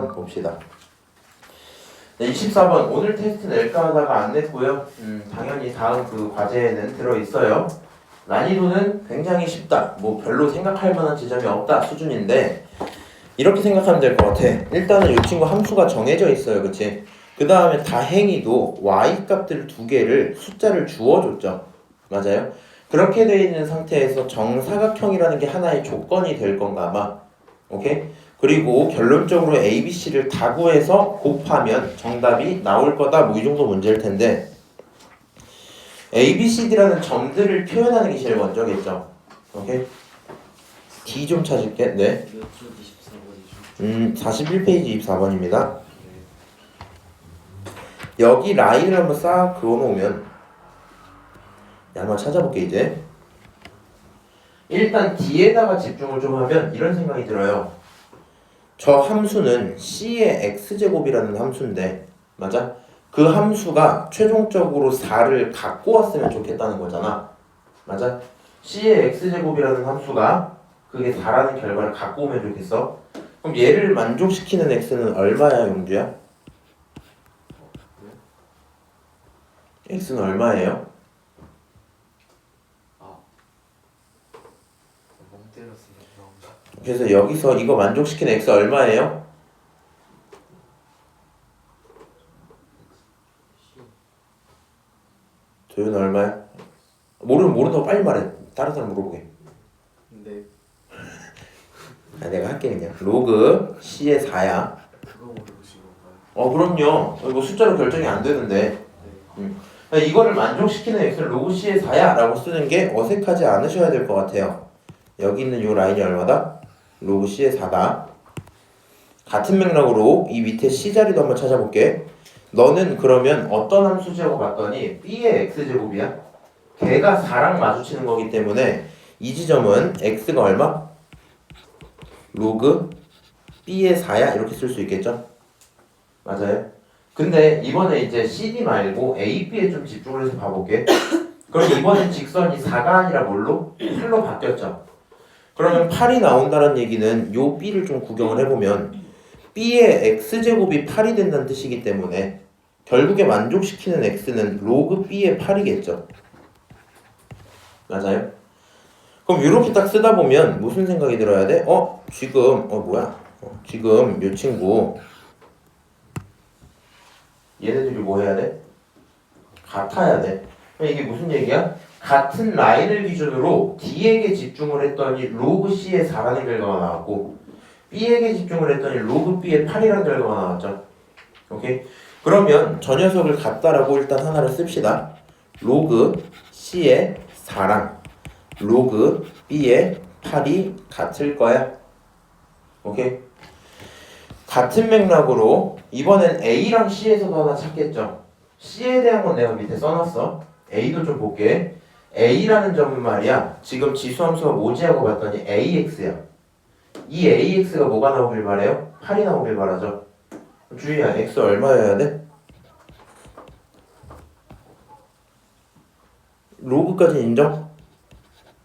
봅시다. 네, 24번 오늘 테스트 낼까 하다가 안 냈고요. 당연히 다음 그 과제에는 들어있어요. 난이도는 굉장히 쉽다. 뭐 별로 생각할 만한 지점이 없다 수준인데 이렇게 생각하면 될 것 같아. 일단은 이 친구 함수가 정해져 있어요. 그치? 그 다음에 다행히도 y 값들 두 개를 숫자를 주어줬죠. 맞아요? 그렇게 되어 있는 상태에서 정사각형이라는 게 하나의 조건이 될 건가 아마. 오케이? 그리고 결론적으로 A, B, C를 다 구해서 곱하면 정답이 나올 거다. 뭐 이 정도 문제일 텐데 A, B, C, D라는 점들을 표현하는 게 제일 먼저겠죠. 오케이? D 좀 찾을게. 네. 41페이지 24번입니다. 여기 라인을 한번 싹 그어놓으면 한번 찾아볼게 이제. 일단 D에다가 집중을 좀 하면 이런 생각이 들어요. 저 함수는 C의 X제곱이라는 함수인데 맞아? 그 함수가 최종적으로 4를 갖고 왔으면 좋겠다는 거잖아. 맞아? C의 X제곱이라는 함수가 그게 4라는 결과를 갖고 오면 좋겠어. 그럼 얘를 만족시키는 X는 얼마야, 용주야? X는 얼마예요? 그래서 여기서 이거 만족시키는 X 얼마예요? 도윤 얼마야? 모른다고 빨리 말해. 다른 사람 물어보게. 네. 내가 할게 그냥. 로그 C의 4야. 그거 모르신 건가요? 그럼요. 이거 숫자로 결정이 안 되는데. 이거를 만족시키는 X를 로그 C의 4야 라고 쓰는 게 어색하지 않으셔야 될 것 같아요. 여기 있는 이 라인이 얼마다? 로그 C의 4다. 같은 맥락으로 이 밑에 C 자리도 한번 찾아볼게. 너는 그러면 어떤 함수제라고 봤더니 B의 X제곱이야. 걔가 4랑 마주치는 거기 때문에 이 지점은 X가 얼마? 로그 B의 4야 이렇게 쓸 수 있겠죠? 맞아요? 근데 이번에 이제 CD 말고 A, B에 좀 집중을 해서 봐볼게. 그럼 이번엔 직선이 4가 아니라 뭘로? 8로 바뀌었죠? 그러면 8이 나온다는 얘기는 요 B를 좀 구경을 해보면 B의 X제곱이 8이 된다는 뜻이기 때문에 결국에 만족시키는 X는 로그 B의 8이겠죠. 맞아요? 그럼 이렇게 딱 쓰다 보면 무슨 생각이 들어야 돼? 지금 요 친구 얘네들이 뭐 해야 돼? 같아야 돼. 그럼 이게 무슨 얘기야? 같은 라인을 기준으로 D에게 집중을 했더니 로그 C의 4라는 결과가 나왔고 B에게 집중을 했더니 로그 B의 8이라는 결과가 나왔죠. 오케이? 그러면 저 녀석을 같다라고 일단 하나를 씁시다. 로그 C의 4랑 로그 B의 8이 같을 거야. 오케이? 같은 맥락으로 이번엔 A랑 C에서도 하나 찾겠죠. C에 대한 건 내가 밑에 써놨어. A도 좀 볼게. A라는 점은 말이야. 지금 지수함수가 뭐지 하고 봤더니 AX야. 이 AX가 뭐가 나오길 바래요? 8이 나오길 바라죠. 주희야, X 얼마여야 돼? 로그까지 인정?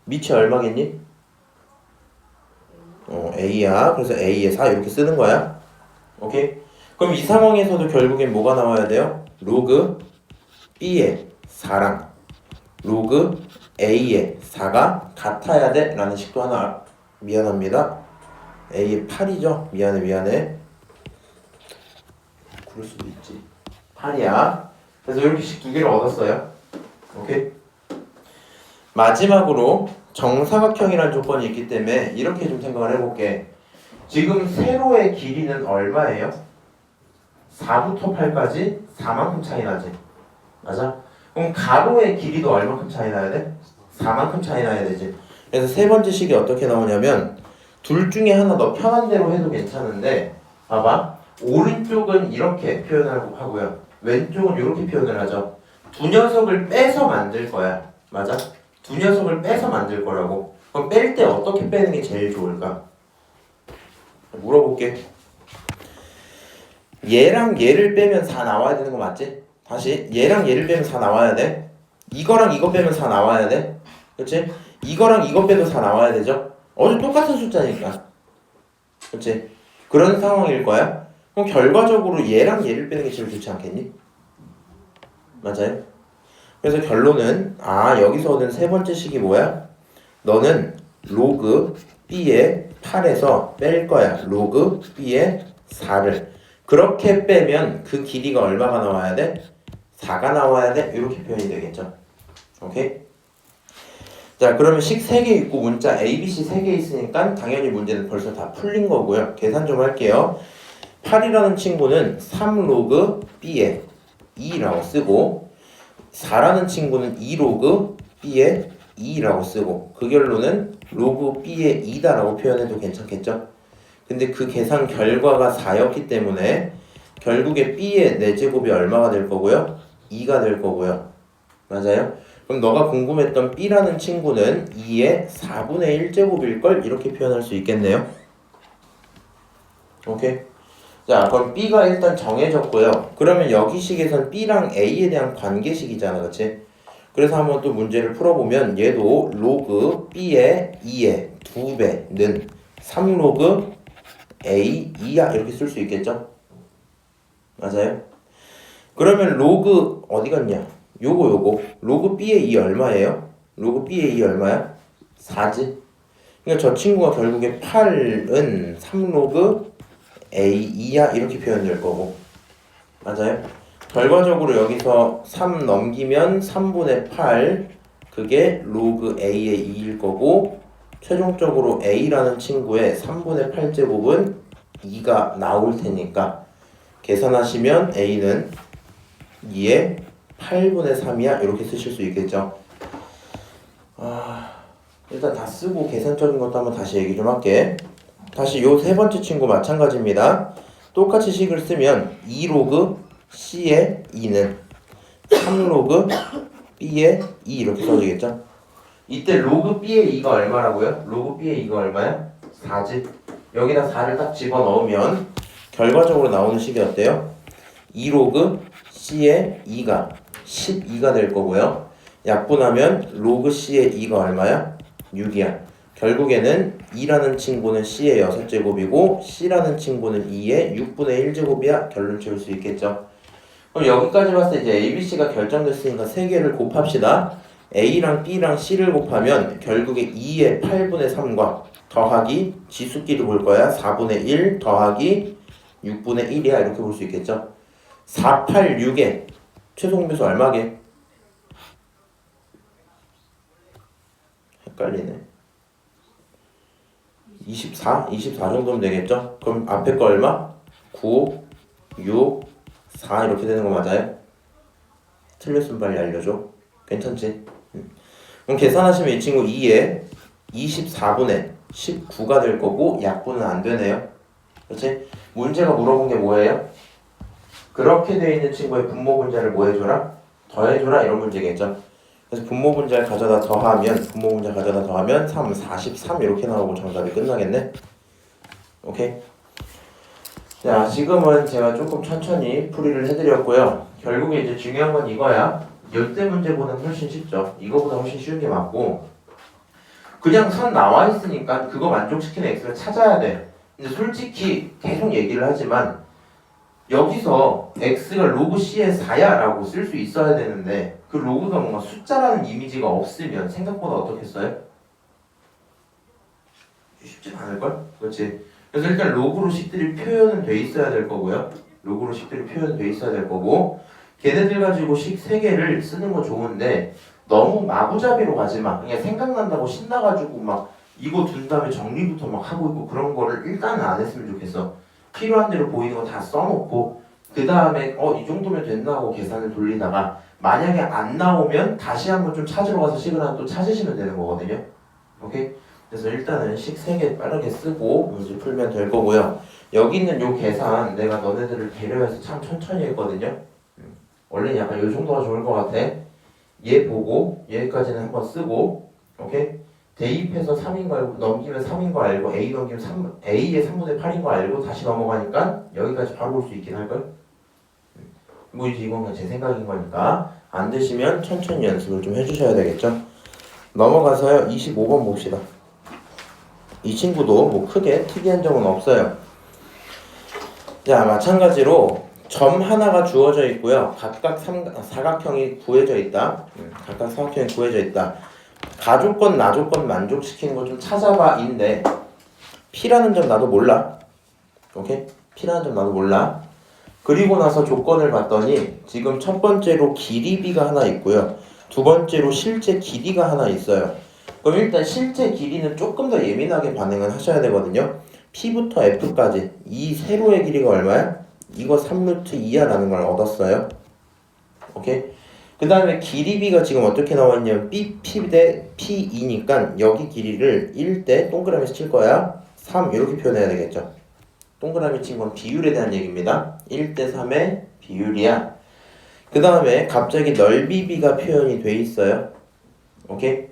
밑이 얼마겠니? A야. 그래서 A에 4 이렇게 쓰는 거야. 오케이? 그럼 이 상황에서도 결국엔 뭐가 나와야 돼요? 로그 B의 4랑 로그 A의 4가 같아야 돼 라는 식도 하나. 미안합니다. A의 8이죠? 미안해. 그럴 수도 있지. 8이야. 그래서 이렇게 식 두 개를 얻었어요. 오케이? 마지막으로 정사각형이라는 조건이 있기 때문에 이렇게 좀 생각을 해볼게. 지금 세로의 길이는 얼마예요? 4부터 8까지 4만큼 차이 나지. 맞아? 그럼 가로의 길이도 얼마큼 차이 나야 돼? 4만큼 차이 나야 되지. 그래서 세 번째 식이 어떻게 나오냐면 둘 중에 하나 더 편한 대로 해도 괜찮은데 봐봐. 오른쪽은 이렇게 표현을 하고요. 왼쪽은 이렇게 표현을 하죠. 두 녀석을 빼서 만들 거야. 맞아? 두 녀석을 빼서 만들 거라고. 그럼 뺄 때 어떻게 빼는 게 제일 좋을까? 물어볼게. 얘랑 얘를 빼면 4 나와야 되는 거 맞지? 다시 얘랑 얘를 빼면 4 나와야 돼. 이거랑 이거 빼면 4 나와야 돼. 그치? 이거랑 이거 빼도 4 나와야 되죠? 어제 똑같은 숫자니까. 그치? 그런 상황일 거야. 그럼 결과적으로 얘랑 얘를 빼는 게 제일 좋지 않겠니? 맞아요? 그래서 결론은 여기서 얻은 세 번째 식이 뭐야? 너는 로그 b의 8에서 뺄 거야. 로그 b의 4를. 그렇게 빼면 그 길이가 얼마가 나와야 돼? 4가 나와야 돼? 이렇게 표현이 되겠죠. 오케이? 자, 그러면 식 3개 있고 문자 A, B, C 3개 있으니까 당연히 문제는 벌써 다 풀린 거고요. 계산 좀 할게요. 8이라는 친구는 3로그 b의 2라고 쓰고 4라는 친구는 2로그 b의 2라고 쓰고 그 결론은 로그 b의 2다라고 표현해도 괜찮겠죠? 근데 그 계산 결과가 4였기 때문에 결국에 b의 4제곱이 얼마가 될 거고요? 2가 될 거고요. 맞아요? 그럼 너가 궁금했던 b라는 친구는 2의 4분의 1제곱일걸? 이렇게 표현할 수 있겠네요. 오케이? 자, 그럼 b가 일단 정해졌고요. 그러면 여기 식에선 b랑 a에 대한 관계식이잖아, 그치? 그래서 한번 또 문제를 풀어보면 얘도 로그 b의 2의 2배는 3로그 a 2야 이렇게 쓸 수 있겠죠? 맞아요? 그러면 로그 어디 갔냐? 요거 로그 b의 2 얼마예요? 로그 b의 2 얼마야? 4지? 그러니까 저 친구가 결국에 8은 3로그 a2야 이렇게 표현될 거고 맞아요? 결과적으로 여기서 3 넘기면 3분의 8 그게 로그 a의 2일 거고 최종적으로 a라는 친구의 3분의 8제곱은 2가 나올 테니까 계산하시면 a는 2의 8분의 3이야 이렇게 쓰실 수 있겠죠. 일단 다 쓰고 계산적인 것도 한번 다시 얘기 좀 할게. 다시 요 세 번째 친구 마찬가지입니다. 똑같이 식을 쓰면 2로그 c의 2는 3로그 b의 2 이렇게 써지겠죠. 이때 로그 b의 2가 얼마라고요? 로그 b의 2가 얼마야? 4지. 여기다 4를 딱 집어넣으면 결과적으로 나오는 식이 어때요? 2로그 c의 2가 12가 될 거고요. 약분하면 로그 c의 2가 얼마야? 6이야. 결국에는 2라는 친구는 c의 6제곱이고 c라는 친구는 2의 6분의 1제곱이야. 결론 채울 수 있겠죠. 그럼 여기까지 봤을 때 이제 A, B, C가 결정됐으니까 3개를 곱합시다. A랑 B랑 C를 곱하면 결국에 2의 8분의 3과 더하기 지수끼리 볼 거야. 4분의 1 더하기 6분의 1이야. 이렇게 볼 수 있겠죠. 4, 8, 6의 최소공배수 얼마게? 헷갈리네. 24? 24 정도면 되겠죠? 그럼 앞에 거 얼마? 9, 6, 4 이렇게 되는 거 맞아요? 틀렸으면 빨리 알려줘. 괜찮지? 그럼 계산하시면 이 친구 2에 24분의 19가 될 거고 약분은 안 되네요. 그렇지? 문제가 물어본 게 뭐예요? 그렇게 돼 있는 친구의 분모 분자를 뭐 해줘라? 더해줘라 이런 문제겠죠. 그래서 분모 분자를 가져다 더하면 3, 43 이렇게 나오고 정답이 끝나겠네. 오케이? 자, 지금은 제가 조금 천천히 풀이를 해드렸고요. 결국에 이제 중요한 건 이거야. 열대 문제보다는 훨씬 쉽죠. 이거보다 훨씬 쉬운 게 맞고 그냥 선 나와 있으니까 그거 만족시키는 x를 찾아야 돼. 근데 솔직히 계속 얘기를 하지만 여기서 x가 로그 c의 4야 라고 쓸 수 있어야 되는데 그 로그가 뭔가 숫자라는 이미지가 없으면 생각보다 어떻겠어요? 쉽진 않을걸? 그렇지? 그래서 일단 로그로 식들이 표현은 돼 있어야 될 거고요. 로그로 식들이 표현은 돼 있어야 될 거고 걔네들 가지고 식 3개를 쓰는 거 좋은데 너무 마구잡이로 가지 마. 그냥 생각난다고 신나가지고 막 이거 둔 다음에 정리부터 막 하고 있고 그런 거를 일단은 안 했으면 좋겠어. 필요한 대로 보이는 거 다 써놓고 그 다음에 이 정도면 됐나 하고 계산을 돌리다가 만약에 안 나오면 다시 한번 좀 찾으러 가서 식을 하나 또 찾으시면 되는 거거든요. 오케이? 그래서 일단은 식 3개 빠르게 쓰고 문제 풀면 될 거고요. 여기 있는 요 계산 내가 너네들을 배려해서 참 천천히 했거든요. 원래 약간 요 정도가 좋을 것 같아. 얘 보고 얘까지는 한번 쓰고 오케이? 대입해서 3인 거 알고 넘기면 3인 거 알고 A 넘기면 3, A의 3분의 8인 거 알고 다시 넘어가니까 여기까지 바로 올 수 있긴 할걸? 뭐 이제 이건 그냥 제 생각인 거니까 안 되시면 천천히 연습을 좀 해주셔야 되겠죠? 넘어가서요 25번 봅시다. 이 친구도 뭐 크게 특이한 점은 없어요. 자, 마찬가지로 점 하나가 주어져 있고요. 각각 사각형이 구해져 있다. 각각 사각형이 구해져 있다. 가조건, 나조건 만족시키는 거 좀 찾아봐인데 P라는 점 나도 몰라. 오케이? P라는 점 나도 몰라. 그리고 나서 조건을 봤더니 지금 첫 번째로 길이 B가 하나 있고요. 두 번째로 실제 길이가 하나 있어요. 그럼 일단 실제 길이는 조금 더 예민하게 반응을 하셔야 되거든요. P부터 F까지 이 세로의 길이가 얼마야? 이거 3루트 2야 라는 걸 얻었어요. 오케이? 그 다음에 길이 B가 지금 어떻게 나와있냐면 BP 대 P2니까 여기 길이를 1대 동그라미 칠 거야. 3 이렇게 표현해야 되겠죠. 동그라미 친 건 비율에 대한 얘기입니다. 1대 3의 비율이야. 그 다음에 갑자기 넓이 B가 표현이 돼 있어요. 오케이?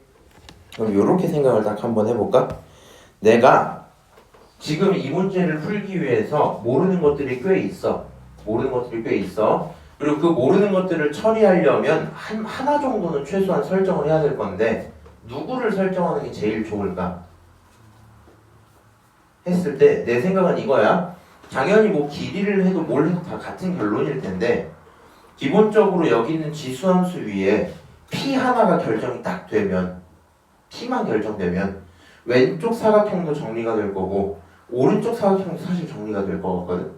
그럼 이렇게 생각을 딱 한번 해볼까? 내가 지금 이 문제를 풀기 위해서 모르는 것들이 꽤 있어. 모르는 것들이 꽤 있어. 그리고 그 모르는 것들을 처리하려면 하나 정도는 최소한 설정을 해야 될 건데 누구를 설정하는 게 제일 좋을까? 했을 때 내 생각은 이거야. 당연히 뭐 길이를 해도 뭘 해도 다 같은 결론일 텐데 기본적으로 여기 있는 지수함수 위에 P 하나가 결정이 딱 되면 P만 결정되면 왼쪽 사각형도 정리가 될 거고 오른쪽 사각형도 사실 정리가 될 거거든.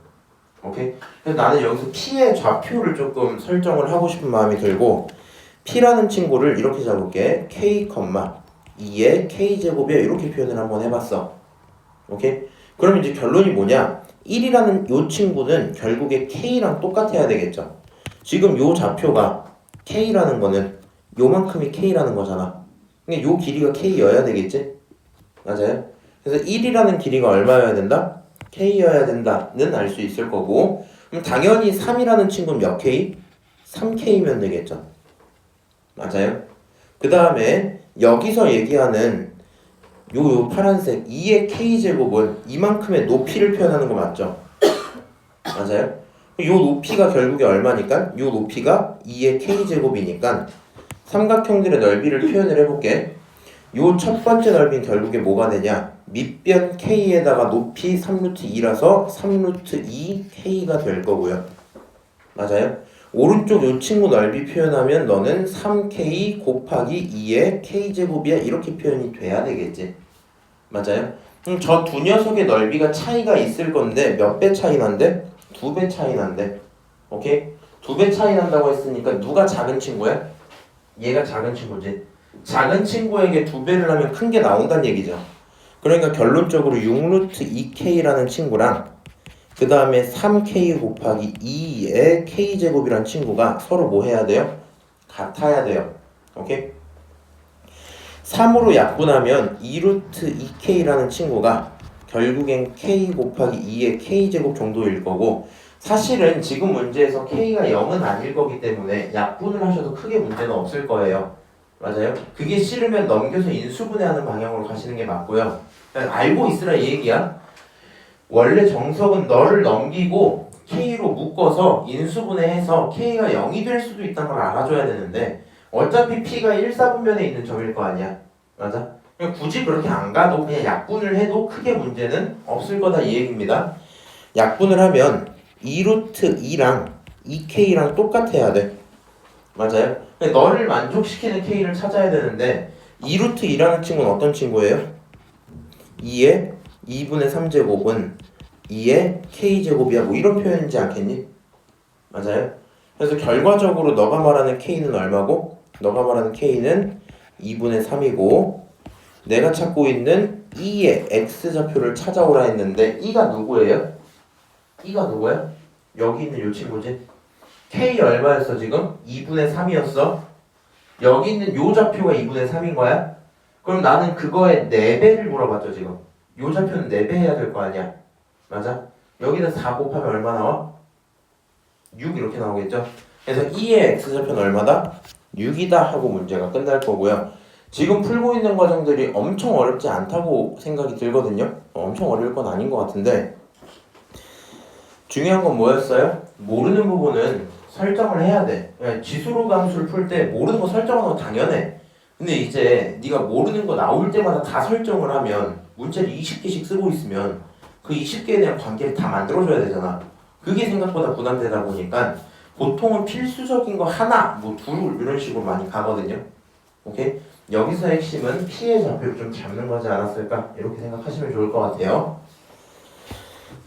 오케이? 그래서 나는 여기서 P의 좌표를 조금 설정을 하고 싶은 마음이 들고 P라는 친구를 이렇게 잡을게. K, 2의 K제곱이야 이렇게 표현을 한번 해봤어. 오케이? 그럼 이제 결론이 뭐냐? 1이라는 요 친구는 결국에 K랑 똑같아야 되겠죠. 지금 요 좌표가 K라는 거는 요만큼이 K라는 거잖아. 그러니까 요 길이가 K여야 되겠지? 맞아요? 그래서 1이라는 길이가 얼마여야 된다? K여야 된다는 알 수 있을 거고 그럼 당연히 3이라는 친구는 몇 K? 3K면 되겠죠. 맞아요? 그 다음에 여기서 얘기하는 요 파란색 2의 K제곱은 이만큼의 높이를 표현하는 거 맞죠? 맞아요? 요 높이가 결국에 얼마니까? 요 높이가 2의 K제곱이니까 삼각형들의 넓이를 표현을 해볼게. 요 첫 번째 넓이는 결국에 뭐가 되냐? 밑변 K에다가 높이 3루트 2라서 3루트 2K가 될 거고요. 맞아요? 오른쪽 요 친구 넓이 표현하면 너는 3K 곱하기 2의 K제곱이야 이렇게 표현이 돼야 되겠지. 맞아요? 저 두 녀석의 넓이가 차이가 있을 건데 몇 배 차이 난대? 2배 차이 난대. 오케이? 2배 차이 난다고 했으니까 누가 작은 친구야? 얘가 작은 친구지. 작은 친구에게 2배를 하면 큰 게 나온다는 얘기죠. 그러니까 결론적으로 6루트 2K라는 친구랑 그 다음에 3K 곱하기 2의 K제곱이라는 친구가 서로 뭐 해야 돼요? 같아야 돼요. 오케이? 3으로 약분하면 2루트 2K라는 친구가 결국엔 K 곱하기 2의 K제곱 정도일 거고 사실은 지금 문제에서 K가 0은 아닐 거기 때문에 약분을 하셔도 크게 문제는 없을 거예요. 맞아요? 그게 싫으면 넘겨서 인수분해하는 방향으로 가시는 게 맞고요. 알고 있으라 이 얘기야. 원래 정석은 너를 넘기고 K로 묶어서 인수분해해서 K가 0이 될 수도 있다는 걸 알아줘야 되는데 어차피 P가 1사분면에 있는 점일 거 아니야. 맞아? 그냥 굳이 그렇게 안 가도 그냥 약분을 해도 크게 문제는 없을 거다 이 얘기입니다. 약분을 하면 2루트 2랑 2K랑 똑같아야 돼. 맞아요? 너를 만족시키는 K를 찾아야 되는데 2루트 2라는 친구는 어떤 친구예요? 2의 2분의 3제곱은 2의 K제곱이야 뭐 이런 표현이지 않겠니? 맞아요? 그래서 결과적으로 너가 말하는 K는 얼마고? 너가 말하는 K는 2분의 3이고 내가 찾고 있는 2의 X좌표를 찾아오라 했는데 2가 누구예요? 2가 누구야? 여기 있는 요 친구지? K 얼마였어 지금? 2분의 3이었어? 여기 있는 요 좌표가 2분의 3인 거야? 그럼 나는 그거의 4배를 물어봤죠 지금. 요 좌표는 4배 해야 될 거 아니야? 맞아? 여기다 4 곱하면 얼마 나와? 6 이렇게 나오겠죠? 그래서 2의 X좌표는 얼마다? 6이다 하고 문제가 끝날 거고요. 지금 풀고 있는 과정들이 엄청 어렵지 않다고 생각이 들거든요. 엄청 어려울 건 아닌 것 같은데 중요한 건 뭐였어요? 모르는 부분은 설정을 해야 돼. 지수로 함수를 풀 때 모르는 거 설정하는 거 당연해. 근데 이제 네가 모르는 거 나올 때마다 다 설정을 하면 문제를 20개씩 쓰고 있으면 그 20개에 대한 관계를 다 만들어줘야 되잖아. 그게 생각보다 부담되다 보니까 보통은 필수적인 거 하나, 뭐 둘 이런 식으로 많이 가거든요. 오케이? 여기서 핵심은 P의 좌표를 좀 잡는 거지 않았을까? 이렇게 생각하시면 좋을 것 같아요.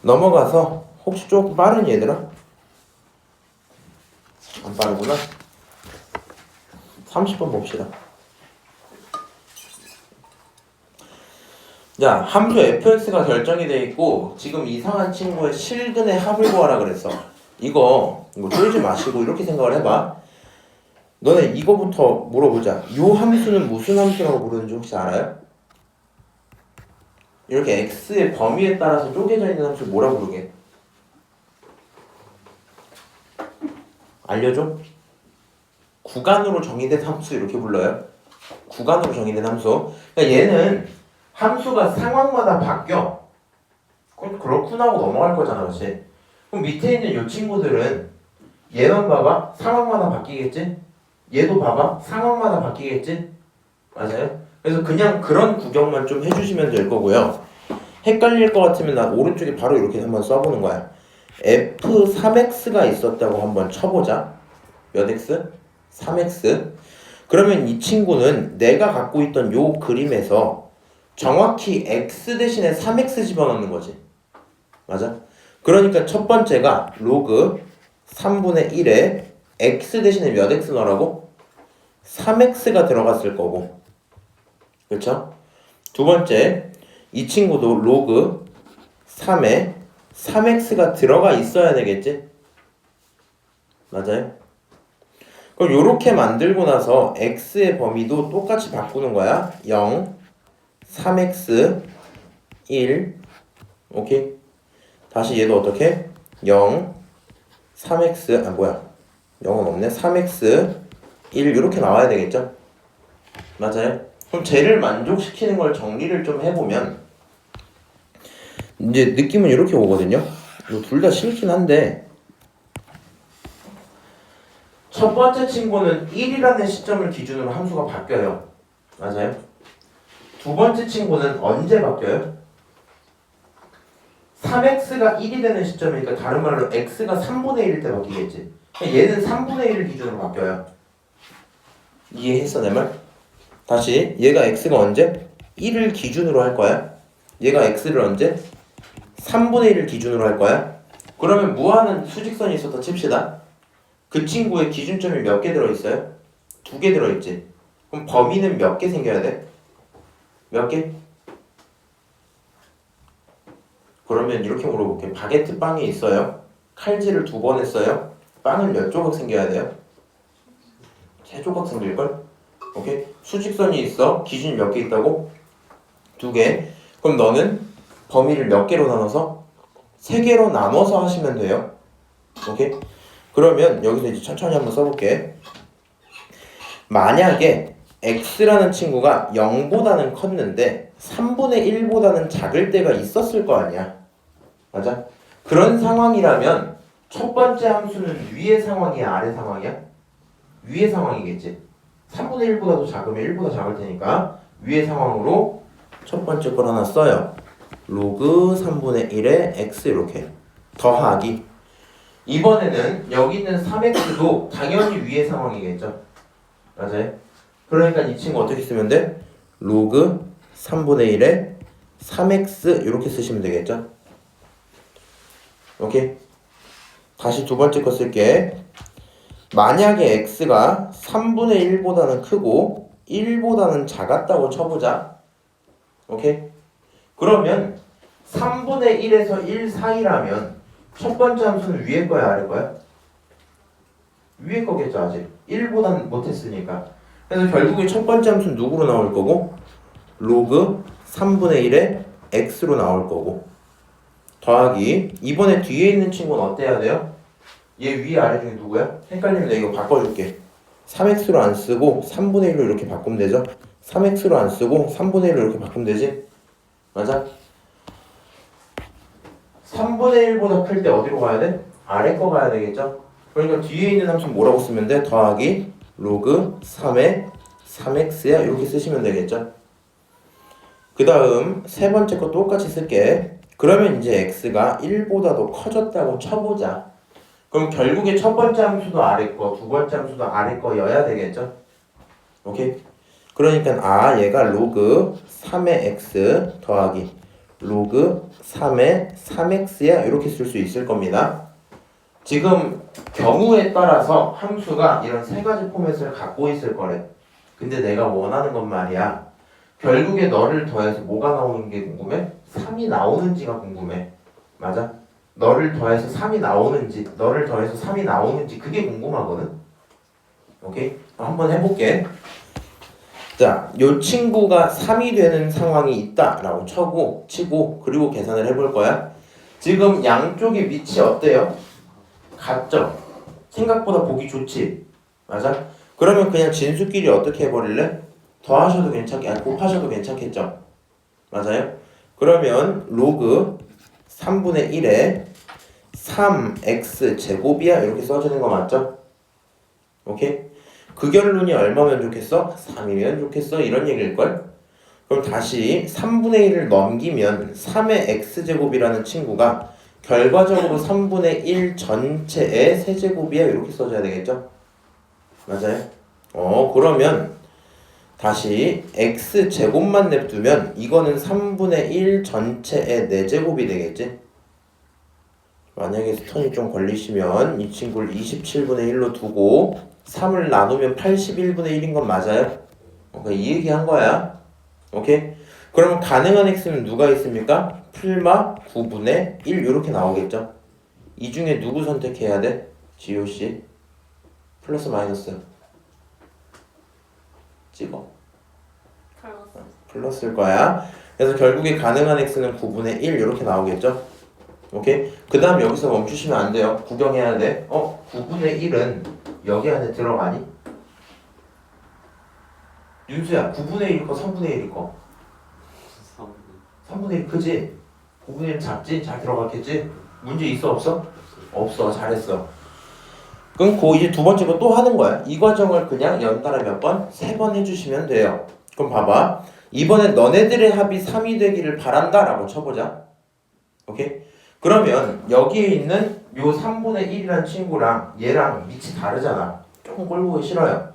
넘어가서 혹시 조금 빠른 얘들아? 안 빠르구나. 30번 봅시다. 자, 함수 fx가 결정이 돼 있고 지금 이상한 친구의 실근의 합을 구하라 그랬어. 이거 쫄지 마시고 이렇게 생각을 해봐. 너네 이거부터 물어보자. 요 함수는 무슨 함수라고 부르는지 혹시 알아요? 이렇게 x의 범위에 따라서 쪼개져 있는 함수 뭐라고 부르게? 알려줘? 구간으로 정의된 함수 이렇게 불러요. 구간으로 정의된 함수. 그러니까 얘는 함수가 상황마다 바뀌어. 그렇구나 하고 넘어갈 거잖아, 그렇지? 그럼 밑에 있는 이 친구들은 얘만 봐봐, 상황마다 바뀌겠지? 얘도 봐봐, 상황마다 바뀌겠지? 맞아요? 그래서 그냥 그런 구경만 좀 해주시면 될 거고요. 헷갈릴 것 같으면 나 오른쪽에 바로 이렇게 한번 써보는 거야. F3x가 있었다고 한번 쳐보자. 몇 x? 3x. 그러면 이 친구는 내가 갖고 있던 요 그림에서 정확히 x 대신에 3x 집어넣는 거지. 맞아? 그러니까 첫 번째가 로그 3분의 1에 x 대신에 몇 x 넣으라고? 3x가 들어갔을 거고. 그렇죠? 두 번째, 이 친구도 로그 3에 3x가 들어가 있어야 되겠지? 맞아요? 그럼 요렇게 만들고 나서 x의 범위도 똑같이 바꾸는 거야. 0, 3x, 1, 오케이? 다시 얘도 어떻게? 0, 3x, 0은 없네. 3x, 1 이렇게 나와야 되겠죠? 맞아요? 그럼 쟤를 만족시키는 걸 정리를 좀 해보면 이제 느낌은 이렇게 오거든요. 둘 다 싫긴 한데 첫 번째 친구는 1이라는 시점을 기준으로 함수가 바뀌어요. 맞아요? 두 번째 친구는 언제 바뀌어요? 3x가 1이 되는 시점이니까 다른 말로 x가 3분의 1일 때 바뀌겠지. 얘는 3분의 1을 기준으로 바뀌어요. 이해했어 내 말? 다시 얘가 x가 언제? 1을 기준으로 할 거야. 얘가 x를 언제? 3분의 1을 기준으로 할 거야. 그러면 무한한 수직선이 있었다 칩시다. 그 친구의 기준점이 몇 개 들어있어요? 2개 들어있지. 그럼 범위는 몇 개 생겨야 돼? 몇 개? 그러면 이렇게 물어볼게. 바게트 빵이 있어요. 칼질을 2번 했어요. 빵은 몇 조각 생겨야 돼요? 3조각 생길걸? 오케이? 수직선이 있어. 기준이 몇 개 있다고? 2개. 그럼 너는 범위를 몇 개로 나눠서? 3개로 나눠서 하시면 돼요. 오케이? 그러면 여기서 이제 천천히 한번 써볼게. 만약에 x라는 친구가 0보다는 컸는데 3분의 1보다는 작을 때가 있었을 거 아니야. 맞아? 그런 상황이라면 첫 번째 함수는 위의 상황이야, 아래 상황이야? 위의 상황이겠지. 3분의 1보다도 작으면 1보다 작을 테니까 위의 상황으로 첫 번째 걸 하나 써요. 로그 3분의 1에 x 이렇게 더하기. 이번에는 여기 있는 3x도 당연히 위의 상황이겠죠. 맞아요? 그러니까 이 친구 어떻게 쓰면 돼? 로그 3분의 1에 3x 이렇게 쓰시면 되겠죠. 오케이? 다시 두 번째 거 쓸게. 만약에 x가 3분의 1보다는 크고 1보다는 작았다고 쳐보자. 오케이? 그러면 3분의 1에서 1 사이라면 첫 번째 함수는 위에 거야, 아래 거야? 위에 거겠죠, 아직. 1보다는 못했으니까. 그래서 결국에 첫 번째 함수는 누구로 나올 거고? 로그 3분의 1에 x로 나올 거고. 더하기. 이번에 뒤에 있는 친구는 어때야 돼요? 얘 위에 아래 중에 누구야? 헷갈리면 내가 이거 바꿔줄게. 3x로 안 쓰고 3분의 1로 이렇게 바꾸면 되죠? 3x로 안 쓰고 3분의 1로 이렇게 바꾸면 되지? 맞아? 3분의 1보다 클 때 어디로 가야 돼? 아래 거 가야 되겠죠? 그러니까 뒤에 있는 함수 뭐라고 쓰면 돼? 더하기 로그 3에 3x야 이렇게 쓰시면 되겠죠? 그 다음 세 번째 거 똑같이 쓸게. 그러면 이제 x가 1보다 더 커졌다고 쳐보자. 그럼 결국에 첫 번째 함수도 아래 거, 두 번째 함수도 아래 거여야 되겠죠? 오케이? 그러니까 얘가 로그 3의 x 더하기 로그 3의 3x야 이렇게 쓸 수 있을 겁니다. 지금 경우에 따라서 함수가 이런 세 가지 포맷을 갖고 있을 거래. 근데 내가 원하는 건 말이야. 결국에 너를 더해서 뭐가 나오는 게 궁금해? 3이 나오는지가 궁금해. 맞아? 너를 더해서 3이 나오는지, 너를 더해서 3이 나오는지 그게 궁금하거든. 오케이? 한번 해볼게. 자, 요 친구가 3이 되는 상황이 있다라고 치고 그리고 계산을 해볼 거야. 지금 양쪽의 위치 어때요? 같죠? 생각보다 보기 좋지? 맞아? 그러면 그냥 진수끼리 어떻게 해버릴래? 더하셔도 곱하셔도 괜찮겠죠? 맞아요? 그러면 로그 3분의 1에 3x 제곱이야 이렇게 써주는 거 맞죠? 오케이? 그 결론이 얼마면 좋겠어? 3이면 좋겠어 이런 얘기일걸? 그럼 다시 3분의 1을 넘기면 3의 x제곱이라는 친구가 결과적으로 3분의 1 전체의 세제곱이야 이렇게 써줘야 되겠죠? 맞아요? 그러면 다시 x제곱만 냅두면 이거는 3분의 1 전체의 4제곱이 되겠지? 만약에 스턴이 좀 걸리시면 이 친구를 27분의 1로 두고 3을 나누면 81분의 1인 건 맞아요? 이 얘기한 거야. 오케이? 그러면 가능한 x는 누가 있습니까? 풀마 9분의 1 이렇게 나오겠죠? 이 중에 누구 선택해야 돼? GOC 플러스 마이너스 찍어. 플러스일 거야. 그래서 결국에 가능한 x는 9분의 1 이렇게 나오겠죠? 오케이? 그 다음 여기서 멈추시면 안 돼요. 구경해야 돼. 9분의 1은 여기 안에 들어가니? 윤수야, 9분의 1일 거, 3분의 1일 거. 3분의 1 크지? 9분의 1 작지? 잘 들어갔겠지? 문제 있어 없어? 없어. 잘했어. 끊고 이제 두 번째 거 또 하는 거야. 이 과정을 그냥 연달아 몇 번? 3번 해주시면 돼요. 그럼 봐봐. 이번엔 너네들의 합이 3이 되기를 바란다 라고 쳐보자. 오케이? 그러면 여기에 있는 요 3분의 1이라는 친구랑 얘랑 밑이 다르잖아. 조금 꼴 보기 싫어요.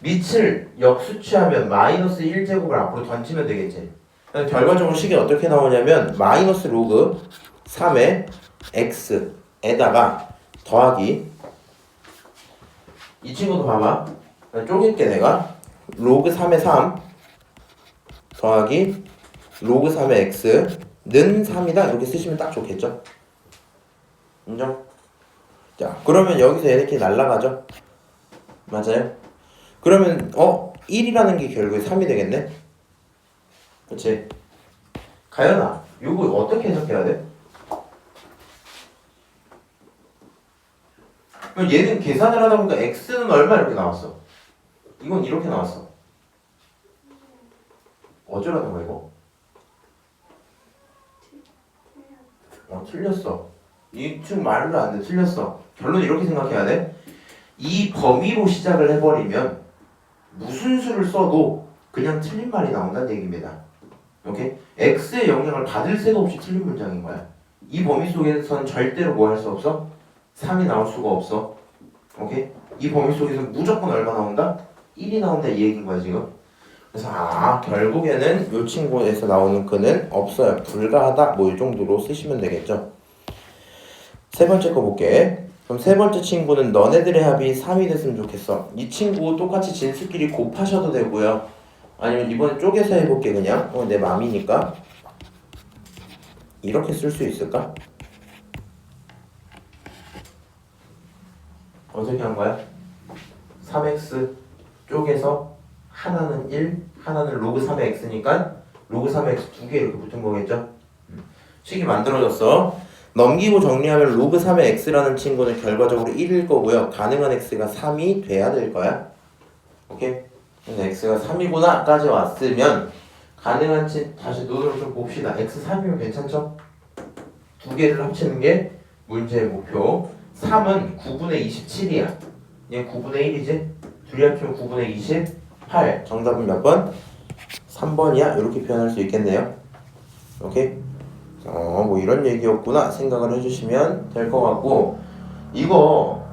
밑을 역수치하면 마이너스 1제곱을 앞으로 던지면 되겠지. 결과적으로 식이 어떻게 나오냐면 마이너스 로그 3의 x에다가 더하기 이 친구도 봐봐. 쪼갤게 내가. 로그 3의 3 더하기 로그 3의 x는 3이다 이렇게 쓰시면 딱 좋겠죠? 인정? 자, 그러면 여기서 얘네끼리 날라가죠? 맞아요? 그러면 1이라는 게 결국에 3이 되겠네? 그치? 가연아, 이거 어떻게 해석해야 돼? 그럼 얘는 계산을 하다 보니까 x는 얼마 이렇게 나왔어. 이건 이렇게 나왔어. 어쩌라는 거야 이거? 틀렸어. 이쪽 말로 안 돼. 틀렸어. 결론 이렇게 생각해야 돼. 이 범위로 시작을 해버리면 무슨 수를 써도 그냥 틀린 말이 나온다는 얘기입니다. 오케이? x의 영향을 받을 새가 없이 틀린 문장인 거야. 이 범위 속에서는 절대로 뭐 할 수 없어? 3이 나올 수가 없어. 오케이? 이 범위 속에서 무조건 얼마 나온다? 1이 나온다 이 얘기인 거야 지금. 그래서 결국에는 이 친구에서 나오는 그는 없어요. 불가하다 뭐 이 정도로 쓰시면 되겠죠. 세 번째 거 볼게. 그럼 세 번째 친구는 너네들의 합이 3이 됐으면 좋겠어. 이 친구 똑같이 진수끼리 곱하셔도 되고요. 아니면 이번에 쪼개서 해볼게 그냥. 내 맘이니까. 이렇게 쓸 수 있을까? 어떻게 한 거야? 3x 쪼개서 하나는 1, 하나는 로그 3의 x니까 로그 3의 x 두 개 이렇게 붙은 거겠죠? 식이 만들어졌어. 넘기고 정리하면 로그 3의 x라는 친구는 결과적으로 1일 거고요. 가능한 x가 3이 돼야 될 거야. 오케이? 근데 x가 3이구나 까지 왔으면 가능한 다시 눈으로 좀 봅시다. x 3이면 괜찮죠? 두 개를 합치는 게 문제의 목표. 3은 9분의 27이야. 얘 9분의 1이지? 둘이 합치면 9분의 28. 정답은 몇 번? 3번이야. 이렇게 표현할 수 있겠네요. 오케이? 뭐 이런 얘기였구나 생각을 해주시면 될 것 같고, 이거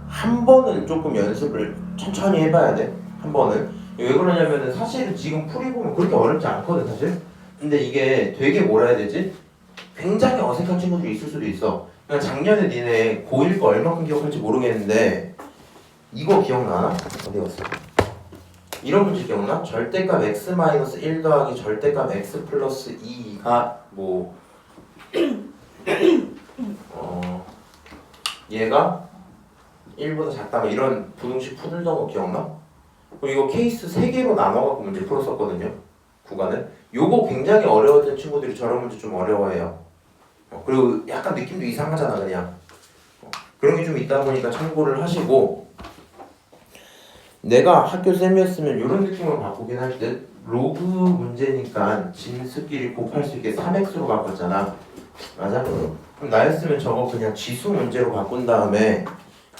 한 번은 조금 연습을 천천히 해봐야 돼. 한 번은. 왜 그러냐면은 사실은 지금 풀이 보면 그렇게 어렵지 않거든 사실. 근데 이게 되게 뭐라 해야 되지? 굉장히 어색한 친구들이 있을 수도 있어. 그러니까 작년에 니네 고1 거 얼마큼 기억할지 모르겠는데 이거 기억나나? 어디 갔어? 이런 문제 기억나? 절대값 x-1 더하기 절대값 x 플러스 2가 뭐 얘가 1보다 작다 뭐 이런 부등식 풀던 거 기억나? 그리고 이거 케이스 3개로 나눠갖고 문제 풀었었거든요. 구간을. 요거 굉장히 어려웠던 친구들이 저런 문제 좀 어려워해요. 그리고 약간 느낌도 이상하잖아 그냥. 그런 게 좀 있다 보니까 참고를 하시고, 내가 학교 쌤이었으면 이런 느낌으로 바꾸긴 할 듯. 로그 문제니까 진수끼리 곱할 수 있게 3x로 바꿨잖아. 맞아? 그럼 나였으면 저거 그냥 지수 문제로 바꾼 다음에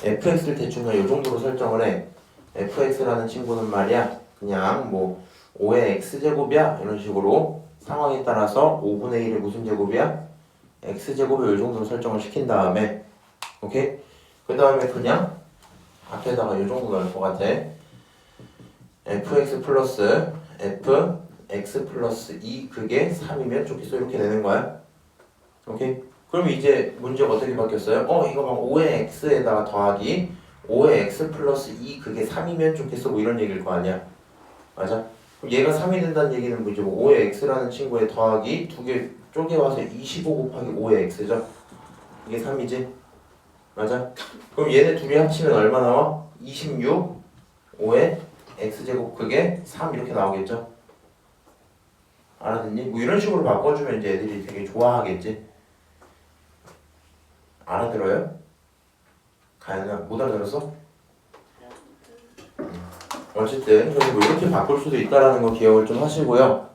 fx를 대충 이 정도로 설정을 해. fx라는 친구는 말이야 그냥 뭐 5의 x제곱이야 이런 식으로 상황에 따라서 5분의 1의 무슨 제곱이야? x제곱을 이 정도로 설정을 시킨 다음에, 오케이? 그 다음에 그냥 앞에다가 이 정도 넣을 것 같아. fx 플러스 fx 플러스 2 그게 3이면 좋겠어 이렇게 되는 거야. 오케이? 그럼 이제 문제가 어떻게 바뀌었어요? 이거 막 5의 x에다가 더하기 5의 x 플러스 2 그게 3이면 좋겠어 뭐 이런 얘기일 거 아니야. 맞아? 그럼 얘가 3이 된다는 얘기는 뭐지? 뭐 5의 x라는 친구의 더하기 두 개 쪼개와서 25 곱하기 5의 x죠? 이게 3이지? 맞아? 그럼 얘네 둘이 합치면 얼마 나와? 26 5의 x제곱 그게 3 이렇게 나오겠죠? 알아듣니? 뭐 이런 식으로 바꿔주면 이제 애들이 되게 좋아하겠지? 알아들어요? 가연아 못 알아들었어? 어쨌든 그래서 뭐 이렇게 바꿀 수도 있다라는 거 기억을 좀 하시고요.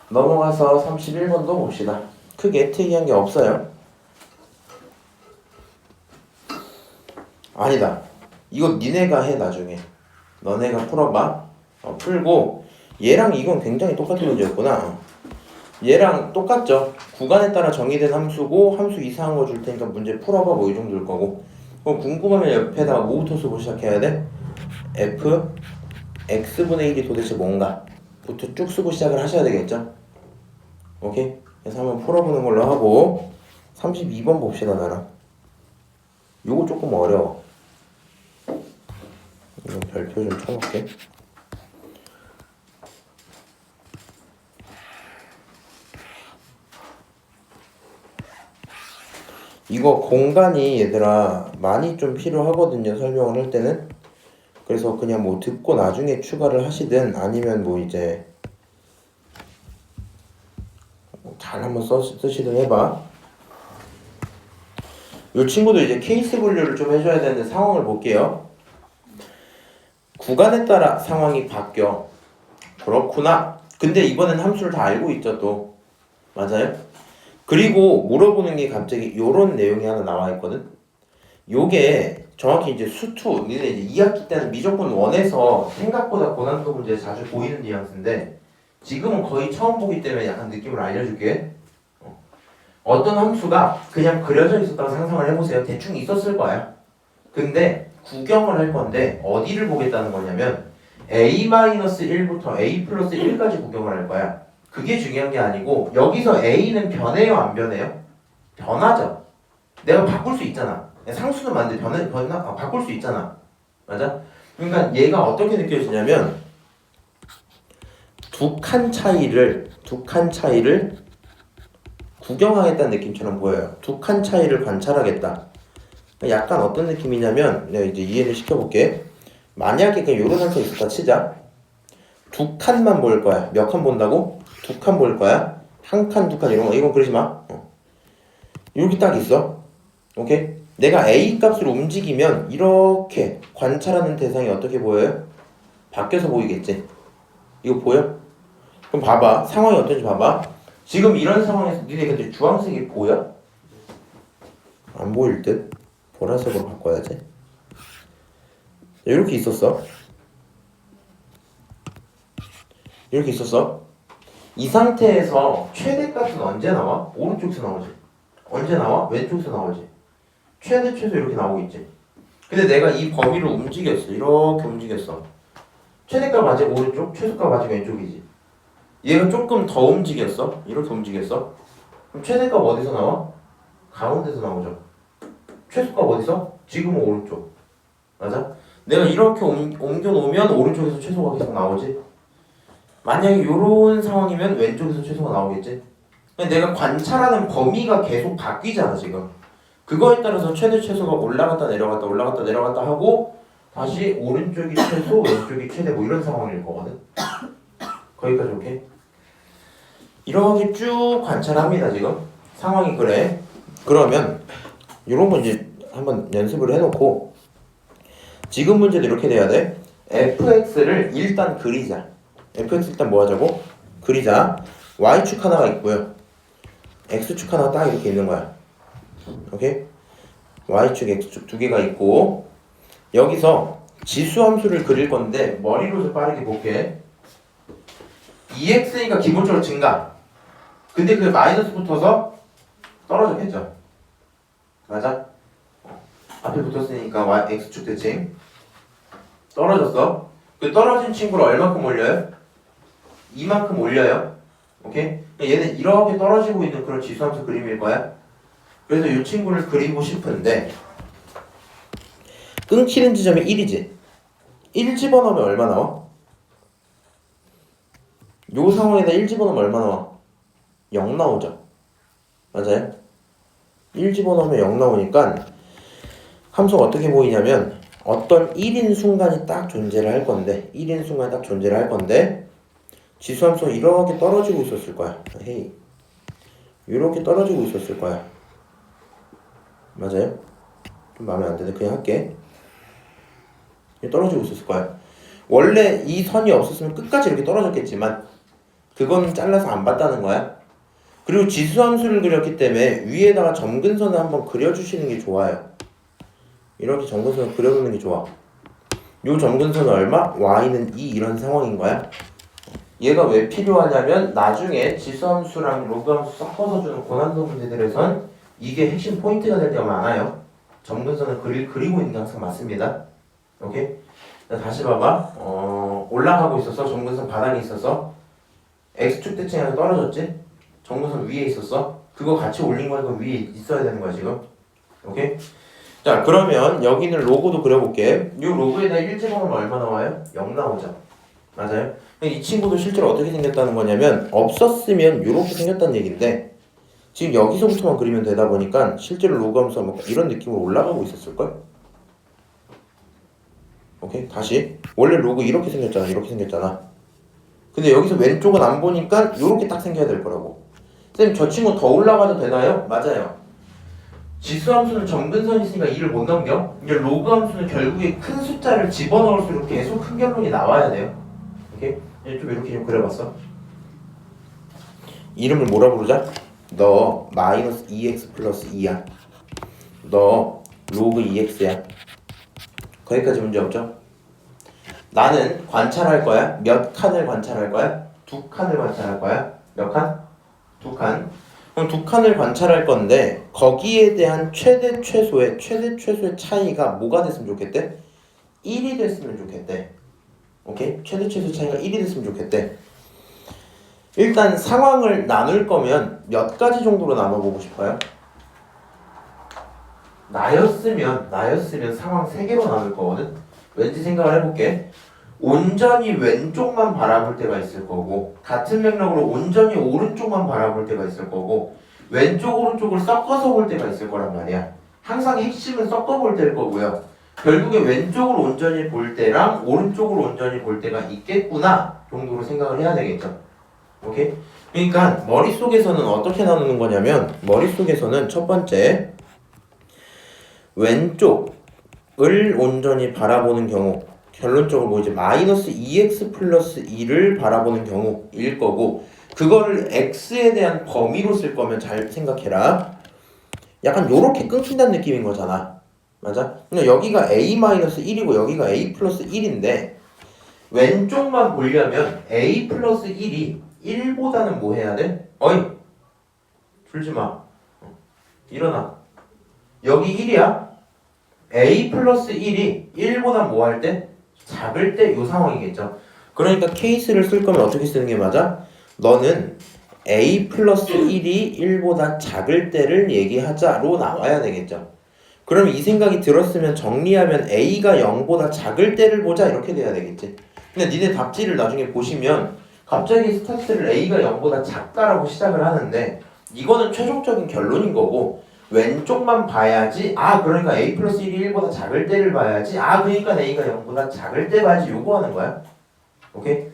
넘어가서 31번도 봅시다. 크게 특이한 게 없어요. 아니다. 이거 니네가 해 나중에. 너네가 풀어봐. 풀고 얘랑 이건 굉장히 똑같은 문제였구나. 얘랑 똑같죠. 구간에 따라 정의된 함수고 함수 이상한 거 줄 테니까 문제 풀어봐 뭐 이 정도일 거고. 그럼 궁금하면 옆에다가 뭐부터 쓰고 시작해야 돼? f x분의 1이 도대체 뭔가 부터 쭉 쓰고 시작을 하셔야 되겠죠. 오케이? 그래서 한번 풀어보는 걸로 하고 32번 봅시다 나랑. 요거 조금 어려워. 이건 별표 좀 쳐놓을게. 이거 공간이 얘들아 많이 좀 필요하거든요 설명을 할 때는. 그래서 그냥 뭐 듣고 나중에 추가를 하시든 아니면 뭐 이제 잘 한번 쓰시든 해봐. 이 친구도 이제 케이스 분류를 좀 해줘야 되는데 상황을 볼게요. 구간에 따라 상황이 바뀌어. 그렇구나. 근데 이번엔 함수를 다 알고 있죠 또. 맞아요? 그리고 물어보는 게 갑자기 요런 내용이 하나 나와 있거든. 요게 정확히 이제 수투, 니네 이제 2학기 때는 미적분 1에서 생각보다 고난도 문제 자주 보이는 뉘앙스인데 지금은 거의 처음 보기 때문에 약간 느낌을 알려줄게. 어떤 함수가 그냥 그려져 있었다고 상상을 해보세요. 대충 있었을 거야. 근데 구경을 할 건데 어디를 보겠다는 거냐면 a-1부터 a 플러스 1까지 구경을 할 거야. 그게 중요한 게 아니고 여기서 a는 변해요 안 변해요? 변하죠. 내가 바꿀 수 있잖아. 상수는 맞는데 바꿀 수 있잖아. 맞아? 그러니까 얘가 어떻게 느껴지냐면 두 칸 차이를 구경하겠다는 느낌처럼 보여요. 두 칸 차이를 관찰하겠다. 약간 어떤 느낌이냐면 내가 이제 이해를 시켜볼게. 만약에 그냥 요런 상태 있었다 치자. 두 칸만 볼 거야. 몇 칸 본다고? 두 칸 볼 거야. 한 칸, 두 칸 이런 거 이건 그러지 마. 이렇게 딱 있어. 오케이? 내가 A 값을 움직이면 이렇게 관찰하는 대상이 어떻게 보여요? 바뀌어서 보이겠지? 이거 보여? 그럼 봐봐. 상황이 어떤지 봐봐. 지금 이런 상황에서 니네 근데 주황색이 보여? 안 보일 듯? 보라색으로 바꿔야지. 이렇게 있었어. 이렇게 있었어. 이 상태에서 최대값은 언제 나와? 오른쪽에서 나오지. 언제 나와? 왼쪽에서 나오지. 최대 최소 이렇게 나오고 있지. 근데 내가 이 범위를 움직였어. 이렇게 움직였어. 최대값 아직 오른쪽, 최소값 아직 왼쪽이지. 얘가 조금 더 움직였어. 이렇게 움직였어. 그럼 최대값 어디서 나와? 가운데서 나오죠. 최소값 어디서? 지금은 오른쪽. 맞아? 내가 이렇게 옮겨 놓으면 오른쪽에서 최소가 계속 나오지. 만약에 이런 상황이면 왼쪽에서 최소가 나오겠지. 근데 내가 관찰하는 범위가 계속 바뀌잖아 지금. 그거에 따라서 최대 최소가 올라갔다 내려갔다 올라갔다 내려갔다 하고 다시 오른쪽이 최소 왼쪽이 최대 뭐 이런 상황일 거거든. 거기까지 오케이? 이렇게 쭉 관찰합니다 지금. 상황이 그래. 그러면 이런 거 이제 한번 연습을 해놓고 지금 문제도 이렇게 돼야 돼. fx를 일단 그리자. fx 일단 뭐 하자고? 그리자. y축 하나가 있고요. x축 하나가 딱 이렇게 있는 거야. 오케이? y축, x축 두 개가 있고 여기서 지수함수를 그릴 건데 머리로 좀 빠르게 볼게. 2x니까 기본적으로 증가. 근데 그게 마이너스 붙어서 떨어졌겠죠? 맞아? 앞에 붙었으니까 y, x축 대칭 떨어졌어. 그 떨어진 친구를 얼마큼 올려요? 이만큼 올려요. 오케이? 얘는 이렇게 떨어지고 있는 그런 지수함수 그림일 거야. 그래서 이 친구를 그리고 싶은데 끊기는 지점이 1이지. 1 집어넣으면 얼마 나와? 요 상황에다 1 집어넣으면 얼마 나와? 0 나오죠. 맞아요? 1 집어넣으면 0 나오니까 함수가 어떻게 보이냐면 어떤 1인 순간이 딱 존재를 할 건데 1인 순간이 딱 존재를 할 건데 지수함수가 이렇게 떨어지고 있었을 거야. 헤이. 이렇게 떨어지고 있었을 거야. 맞아요? 좀 마음에 안 드네. 그냥 할게. 떨어지고 있었을 거야. 원래 이 선이 없었으면 끝까지 이렇게 떨어졌겠지만 그건 잘라서 안 봤다는 거야. 그리고 지수함수를 그렸기 때문에 위에다가 점근선을 한번 그려주시는 게 좋아요. 이렇게 점근선을 그려놓는 게 좋아. 요 점근선은 얼마? y는 2 이런 상황인 거야. 얘가 왜 필요하냐면 나중에 지수함수랑 로그함수 섞어서 주는 고난도 문제들에선 이게 핵심 포인트가 될 때가 많아요. 점근선을 그리고 있는 게 항상 맞습니다. 오케이? 다시 봐봐. 올라가고 있었어. 점근선 바닥에 있었어. x축 대칭에서 떨어졌지? 점근선 위에 있었어. 그거 같이 올린 거니까 위에 있어야 되는 거야 지금. 오케이? 자 그러면 여기는 로고도 그려볼게. 이 로고에다 1 집어넣으면 얼마 나와요? 0 나오죠. 맞아요? 이 친구도 실제로 어떻게 생겼다는 거냐면 없었으면 이렇게 생겼다는 얘기인데 지금 여기서부터만 그리면 되다 보니까 실제로 로그함수가 뭐 이런 느낌으로 올라가고 있었을걸? 오케이? 다시 원래 로그 이렇게 생겼잖아. 이렇게 생겼잖아. 근데 여기서 왼쪽은 안 보니까 이렇게 딱 생겨야 될 거라고. 선생님 저 친구 더 올라가도 되나요? 맞아요. 지수함수는 점근선이 있으니까 2를 못 넘겨. 이제 로그함수는 결국에 큰 숫자를 집어넣을수록 계속 큰 결론이 나와야 돼요. 오케이? 좀 이렇게 좀 그려봤어. 이름을 뭐라 부르자? 너 마이너스 2x 플러스 2야. 너 로그 2x야. 거기까지 문제 없죠? 나는 관찰할 거야. 몇 칸을 관찰할 거야? 2칸을 관찰할 거야. 몇 칸? 2칸. 그럼 2칸을 관찰할 건데 거기에 대한 최대 최소의 차이가 뭐가 됐으면 좋겠대? 1이 됐으면 좋겠대. 오케이? 최대 최소 차이가 1이 됐으면 좋겠대. 일단 상황을 나눌 거면 몇 가지 정도로 나눠보고 싶어요? 나였으면 상황 3개로 나눌 거거든? 왠지 생각을 해볼게. 온전히 왼쪽만 바라볼 때가 있을 거고 같은 맥락으로 온전히 오른쪽만 바라볼 때가 있을 거고 왼쪽 오른쪽을 섞어서 볼 때가 있을 거란 말이야. 항상 핵심은 섞어 볼 때일 거고요. 결국에 왼쪽을 온전히 볼 때랑 오른쪽을 온전히 볼 때가 있겠구나 정도로 생각을 해야 되겠죠. 오케이? 그러니까 머릿속에서는 어떻게 나누는 거냐면 머릿속에서는 첫 번째 왼쪽을 온전히 바라보는 경우 결론적으로 뭐 이제 마이너스 2x 플러스 2를 바라보는 경우일 거고 그거를 x에 대한 범위로 쓸 거면 잘 생각해라. 약간 요렇게 끊긴다는 느낌인 거잖아. 맞아? 그러니까 여기가 a-1이고 여기가 a 플러스 1인데 왼쪽만 보려면 a 플러스 1이 1보다는 뭐 해야 돼? 어이 풀지 마. 일어나. 여기 1이야. a 플러스 1이 1보다 뭐 할 때? 작을 때 이 상황이겠죠. 그러니까 케이스를 쓸 거면 어떻게 쓰는 게 맞아? 너는 a 플러스 1이 1보다 작을 때를 얘기하자로 나와야 되겠죠. 그럼 이 생각이 들었으면 정리하면 a가 0보다 작을 때를 보자 이렇게 돼야 되겠지. 근데 니네 답지를 나중에 보시면 갑자기 스타트를 a가 0보다 작다라고 시작을 하는데 이거는 최종적인 결론인 거고 왼쪽만 봐야지 그러니까 a 플러스 1이 1보다 작을 때를 봐야지 그러니까 a가 0보다 작을 때 봐야지 요거 하는 거야. 오케이?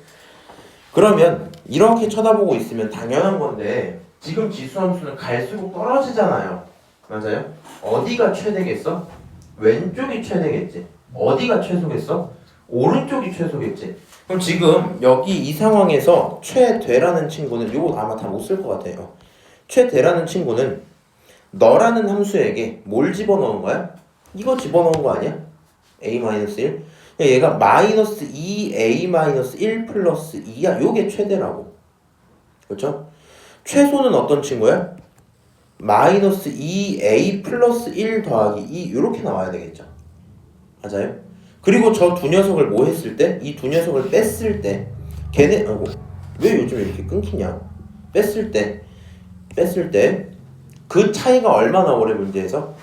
그러면 이렇게 쳐다보고 있으면 당연한 건데 지금 지수함수는 갈수록 떨어지잖아요. 맞아요? 어디가 최대겠어? 왼쪽이 최대겠지. 어디가 최소겠어? 오른쪽이 최소겠지. 그럼 지금 여기 이 상황에서 최대라는 친구는 요거 아마 다 못 쓸 것 같아요. 최대라는 친구는 너라는 함수에게 뭘 집어넣은 거야? 이거 집어넣은 거 아니야? a-1 얘가 마이너스 2a-1 플러스 2야. 요게 최대라고. 그렇죠? 최소는 어떤 친구야? 마이너스 2a 플러스 1 더하기 2 이렇게 나와야 되겠죠. 맞아요? 그리고 저 두 녀석을 뭐 했을 때? 이 두 녀석을 뺐을 때 걔네 왜 요즘 이렇게 끊기냐? 뺐을 때 그 차이가 얼마 나오래 문제에서?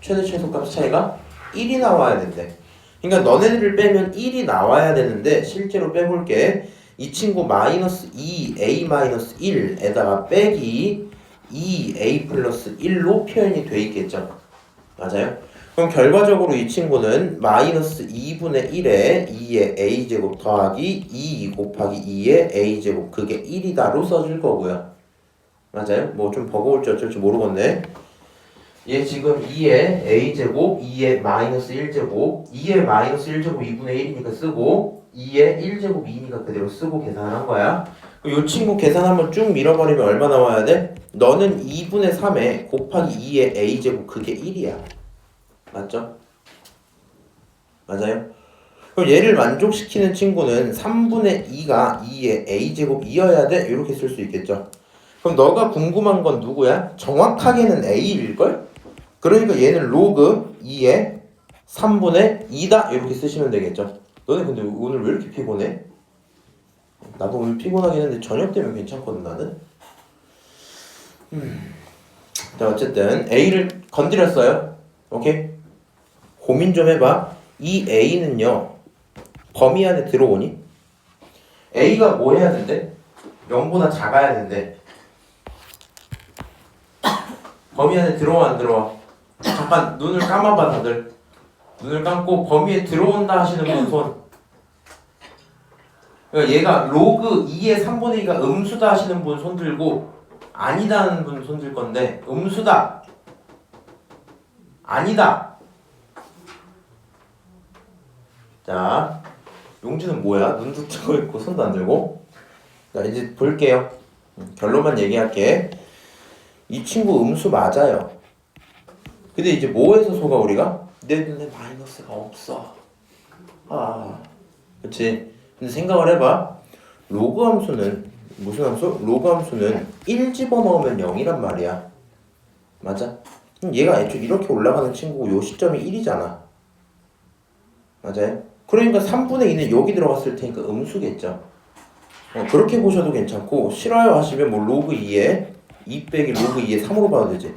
최대 최소값 차이가 1이 나와야 된대. 그러니까 너네들을 빼면 1이 나와야 되는데 실제로 빼볼게. 이 친구 마이너스 2a 마이너스 1에다가 빼기 2a 플러스 1로 표현이 돼 있겠죠. 맞아요? 그럼 결과적으로 이 친구는 마이너스 2분의 1에 2의 a제곱 더하기 2 곱하기 2의 a제곱 그게 1이다로 써줄 거고요. 맞아요? 뭐 좀 버거울지 어쩔지 모르겠네. 얘 지금 2의 a제곱 2의 마이너스 1제곱 2의 마이너스 1제곱 2분의 1이니까 쓰고 2의 1제곱 2니까 그대로 쓰고 계산을 한 거야. 이 친구 계산 한번 쭉 밀어버리면 얼마 나와야 돼? 너는 2분의 3에 곱하기 2의 a제곱 그게 1이야. 맞죠? 맞아요? 그럼 얘를 만족시키는 친구는 3분의 2가 2의 a제곱 2여야 돼? 이렇게 쓸 수 있겠죠. 그럼 너가 궁금한 건 누구야? 정확하게는 a일걸? 그러니까 얘는 로그 2의 3분의 2다 이렇게 쓰시면 되겠죠. 너네 근데 오늘 왜 이렇게 피곤해? 나도 오늘 피곤하긴 했는데 저녁 되면 괜찮거든 나는. 자 어쨌든 a를 건드렸어요. 오케이? 고민 좀 해봐. 이 a는요 범위 안에 들어오니? a가 뭐 해야 된대? 0보다 작아야 된대. 범위 안에 들어와 안 들어와? 잠깐 눈을 감아봐 다들. 눈을 감고 범위에 들어온다 하시는 분 손. 그러니까 얘가 로그 2의 3분의 2가 음수다 하시는 분 손 들고 아니다 하는 분 손 들 건데 음수다 아니다. 자 용지는 뭐야? 눈도 뜨고 있고 손도 안 들고. 자 이제 볼게요. 결론만 얘기할게. 이 친구 음수 맞아요. 근데 이제 뭐에서 속아 우리가? 내 눈에 마이너스가 없어. 그치? 근데 생각을 해봐. 로그 함수는 무슨 함수? 로그 함수는 1 집어넣으면 0이란 말이야. 맞아? 그럼 얘가 애초에 이렇게 올라가는 친구고 요 시점이 1이잖아. 맞아요? 그러니까 3분의 2는 여기 들어갔을 테니까 음수겠죠. 그렇게 보셔도 괜찮고 싫어요 하시면 뭐 로그 2에 2 빼기 로그 2에 3으로 봐도 되지.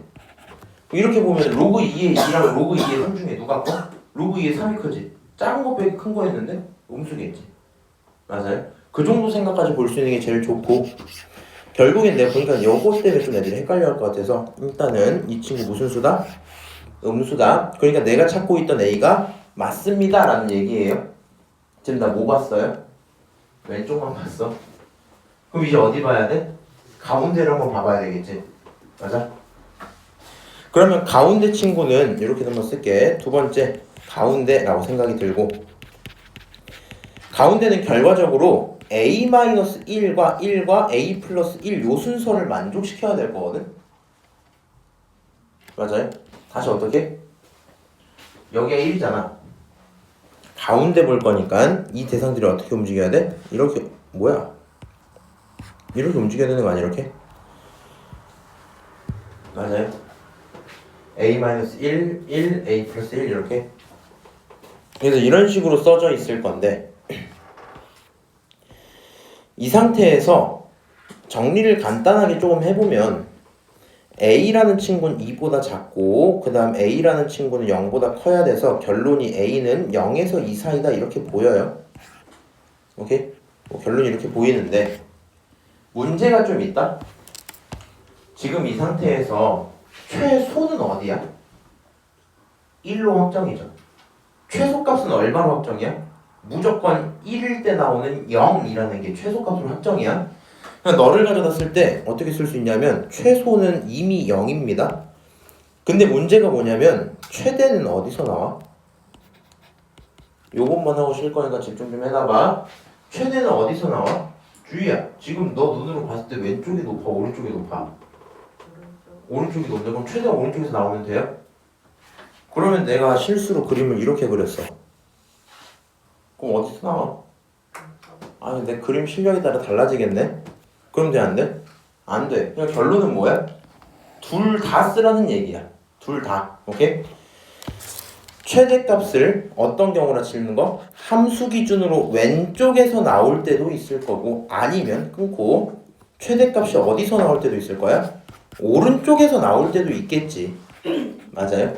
이렇게 보면 로그 2의 2랑 로그 2의 3 중에 누가 커? 로그 2의 3이 크지. 작은 거 빼기 큰 거 했는데 음수겠지. 맞아요? 그 정도 생각까지 볼 수 있는 게 제일 좋고 결국엔 내가 보니까 요거 때문에 좀 애들이 헷갈려 할 것 같아서 일단은 이 친구 무슨 수다? 음수다. 그러니까 내가 찾고 있던 A가 맞습니다 라는 얘기예요. 지금 나 뭐 봤어요? 왼쪽만 봤어. 그럼 이제 어디 봐야 돼? 가운데를 한번 봐봐야 되겠지. 맞아? 그러면 가운데 친구는 이렇게 한번 쓸게. 두 번째 가운데라고 생각이 들고 가운데는 결과적으로 a-1과 1과 a 플러스 1 요 순서를 만족시켜야 될 거거든. 맞아요? 다시 어떻게? 여기가 1이잖아. 가운데 볼 거니까 이 대상들이 어떻게 움직여야 돼? 이렇게 뭐야? 이렇게 움직여야 되는 거 아니야 이렇게? 맞아요. a-1, 1, a 플러스 1 이렇게. 그래서 이런 식으로 써져 있을 건데 이 상태에서 정리를 간단하게 조금 해보면 a라는 친구는 2보다 작고 그 다음 a라는 친구는 0보다 커야 돼서 결론이 a는 0에서 2 사이다 이렇게 보여요. 오케이? 결론이 이렇게 보이는데 문제가 좀 있다. 지금 이 상태에서 최소는 어디야? 1로 확정이죠. 최소값은 얼마로 확정이야? 무조건 1일 때 나오는 0이라는 게 최소값으로 확정이야. 그러니까 너를 가져다 쓸 때 어떻게 쓸 수 있냐면 최소는 이미 0입니다. 근데 문제가 뭐냐면 최대는 어디서 나와? 요것만 하고 쉴 거니까 집중 좀 해놔봐. 최대는 어디서 나와? 주희야, 지금 너 눈으로 봤을 때 왼쪽이 높아, 오른쪽이 높아? 오른쪽이 높네. 그럼 최대한 오른쪽에서 나오면 돼요? 그러면 내가 실수로 그림을 이렇게 그렸어. 그럼 어디서 나와? 아니 내 그림 실력에 따라 달라지겠네? 그럼 돼 안 돼? 안 돼. 그냥 결론은 뭐야? 둘 다 쓰라는 얘기야. 둘 다. 오케이? 최대값을 어떤 경우나 치는 거? 함수 기준으로 왼쪽에서 나올 때도 있을 거고 아니면 끊고 최대값이 어디서 나올 때도 있을 거야? 오른쪽에서 나올 때도 있겠지. 맞아요?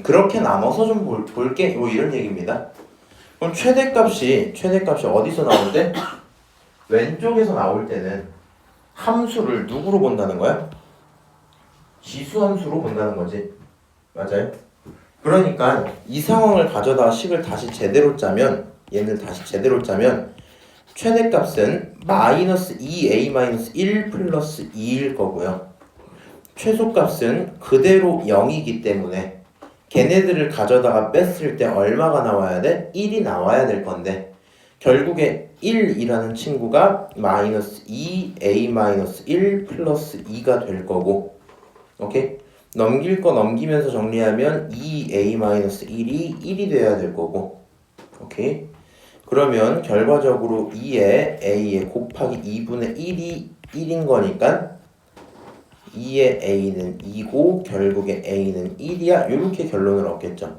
그렇게 나눠서 좀 볼게. 뭐 이런 얘기입니다. 그럼 최대값이 어디서 나올 때? 왼쪽에서 나올 때는 함수를 누구로 본다는 거야? 지수함수로 본다는 거지. 맞아요? 그러니까 이 상황을 가져다 식을 다시 제대로 짜면 얘를 다시 제대로 짜면 최대값은 마이너스 2a-1 플러스 2일 거고요. 최소값은 그대로 0이기 때문에 걔네들을 가져다가 뺐을 때 얼마가 나와야 돼? 1이 나와야 될 건데 결국에 1이라는 친구가 마이너스 2a-1 플러스 2가 될 거고 오케이? 넘길 거 넘기면서 정리하면 2a-1이 1이 돼야 될 거고 오케이? 그러면 결과적으로 2에 a에 곱하기 2분의 1이 1인 거니까 2의 a는 2고 결국에 a는 1이야. 이렇게 결론을 얻겠죠.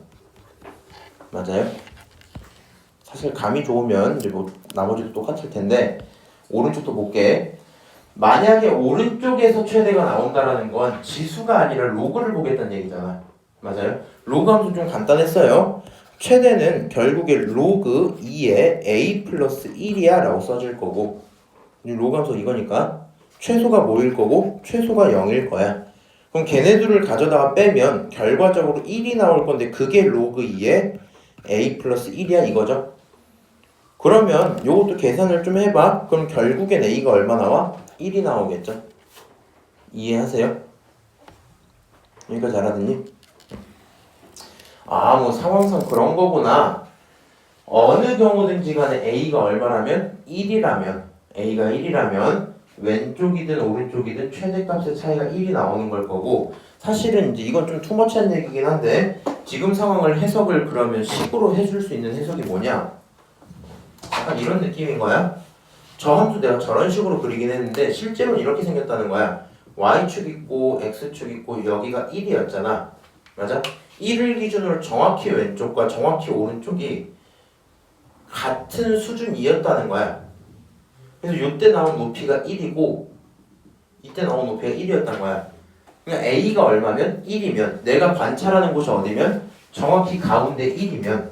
맞아요? 사실 감이 좋으면 이제 뭐 나머지도 똑같을 텐데 오른쪽도 볼게. 만약에 오른쪽에서 최대가 나온다라는 건 지수가 아니라 로그를 보겠다는 얘기잖아. 맞아요? 로그 함수 좀 간단했어요. 최대는 결국에 로그 2에 a 플러스 1이야 라고 써질 거고 로그 함수 이거니까 최소가 뭐일 거고 최소가 0일 거야. 그럼 걔네들을 가져다가 빼면 결과적으로 1이 나올 건데 그게 로그 2에 a 플러스 1이야 이거죠. 그러면 요것도 계산을 좀 해봐. 그럼 결국엔 a가 얼마 나와? 1이 나오겠죠. 이해하세요? 여기까지 알아듣니? 아, 뭐 상황상 그런 거구나. 어느 경우든지 간에 a가 얼마라면? 1이라면 a가 1이라면 왼쪽이든 오른쪽이든 최대값의 차이가 1이 나오는 걸 거고 사실은 이제 이건 좀 투머치한 얘기긴 한데 지금 상황을 해석을 그러면 식으로 해줄 수 있는 해석이 뭐냐? 약간 이런 느낌인 거야. 저 함수 내가 저런 식으로 그리긴 했는데 실제로는 이렇게 생겼다는 거야. y축 있고 x축 있고 여기가 1이었잖아. 맞아? 1을 기준으로 정확히 왼쪽과 정확히 오른쪽이 같은 수준이었다는 거야. 그래서 이때 나온 높이가 1이고 이때 나온 높이가 1이었단 거야. 그러니까 a가 얼마면? 1이면 내가 관찰하는 곳이 어디면? 정확히 가운데 1이면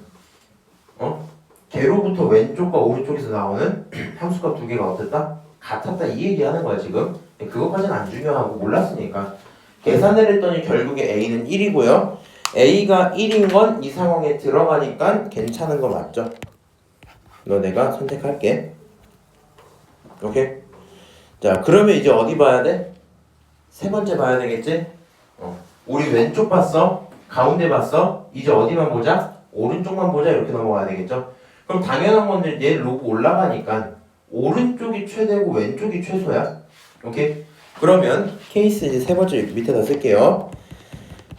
걔로부터 왼쪽과 오른쪽에서 나오는 함수값 두 개가 어땠다? 같았다 이 얘기하는 거야 지금. 그것까지는 안 중요하고 몰랐으니까 계산을 했더니 결국에 a는 1이고요. a가 1인 건 이 상황에 들어가니까 괜찮은 거 맞죠? 너네가 선택할게. 오케이? 자 그러면 이제 어디 봐야 돼? 세 번째 봐야 되겠지? 우리 왼쪽 봤어? 가운데 봤어? 이제 어디만 보자? 오른쪽만 보자 이렇게 넘어가야 되겠죠? 그럼 당연한 건데 얘 로그 올라가니까 오른쪽이 최대고 왼쪽이 최소야. 오케이? 그러면 케이스 이제 세 번째 밑에다 쓸게요.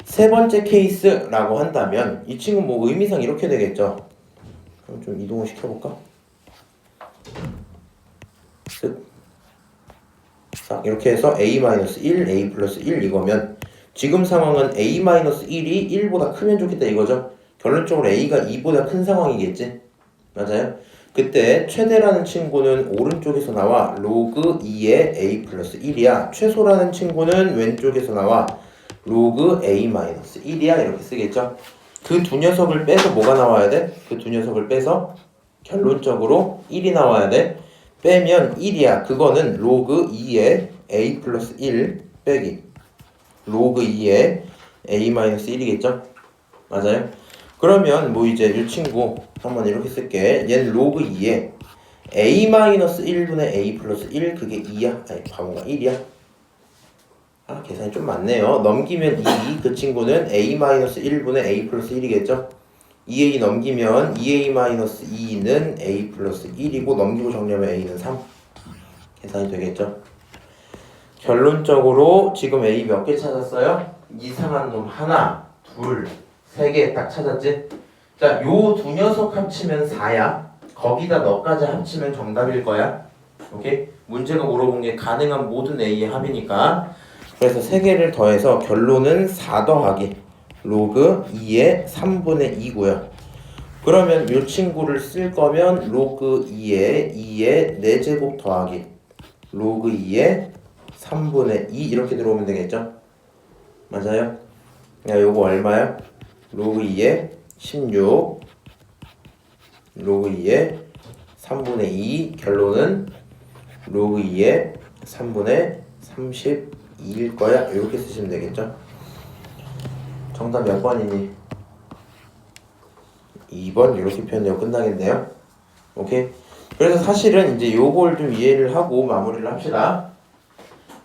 세 번째 케이스라고 한다면 이 친구 뭐 의미상 이렇게 되겠죠? 그럼 좀 이동을 시켜볼까? 쓱. 자, 이렇게 해서 a-1, a 플러스 1 이거면 지금 상황은 a-1이 1보다 크면 좋겠다 이거죠. 결론적으로 a가 2보다 큰 상황이겠지. 맞아요? 그때 최대라는 친구는 오른쪽에서 나와 로그 2의 a 플러스 1이야. 최소라는 친구는 왼쪽에서 나와 로그 a-1이야. 이렇게 쓰겠죠. 그 두 녀석을 빼서 뭐가 나와야 돼? 그 두 녀석을 빼서 결론적으로 1이 나와야 돼. 빼면 1이야. 그거는 로그 2의 a 플러스 1 빼기 로그 2의 a-1이겠죠? 맞아요? 그러면 뭐 이제 이 친구 한번 이렇게 쓸게. 얘는 로그 2에 a-1분의 a 플러스 1 그게 2야? 아니 바보가 1이야? 아 계산이 좀 많네요. 넘기면 2, 그 친구는 a-1분의 a 플러스 1이겠죠? 2a 넘기면 2a-2는 a 플러스 1이고 넘기고 정리하면 a는 3 계산이 되겠죠? 결론적으로 지금 a 몇 개 찾았어요? 이상한 놈 하나, 둘, 세 개 딱 찾았지? 자, 요 두 녀석 합치면 4야. 거기다 너까지 합치면 정답일 거야. 오케이? 문제가 물어본 게 가능한 모든 a의 합이니까. 그래서 세 개를 더해서 결론은 4 더하기 로그 2의 3분의 2고요. 그러면 이 친구를 쓸 거면 로그 2의 4제곱 더하기 로그 2의 3분의 2 이렇게 들어오면 되겠죠? 맞아요? 야, 요거 얼마야? 로그 2의 16 로그 2의 3분의 2 결론은 로그 2의 3분의 32일 거야. 이렇게 쓰시면 되겠죠? 정답 몇 번이니? 2번 이렇게 표현되고 끝나겠네요. 오케이? 그래서 사실은 이제 요걸 좀 이해를 하고 마무리를 합시다.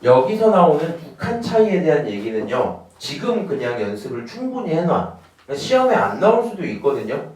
여기서 나오는 북한 차이에 대한 얘기는요. 지금 그냥 연습을 충분히 해놔. 시험에 안 나올 수도 있거든요.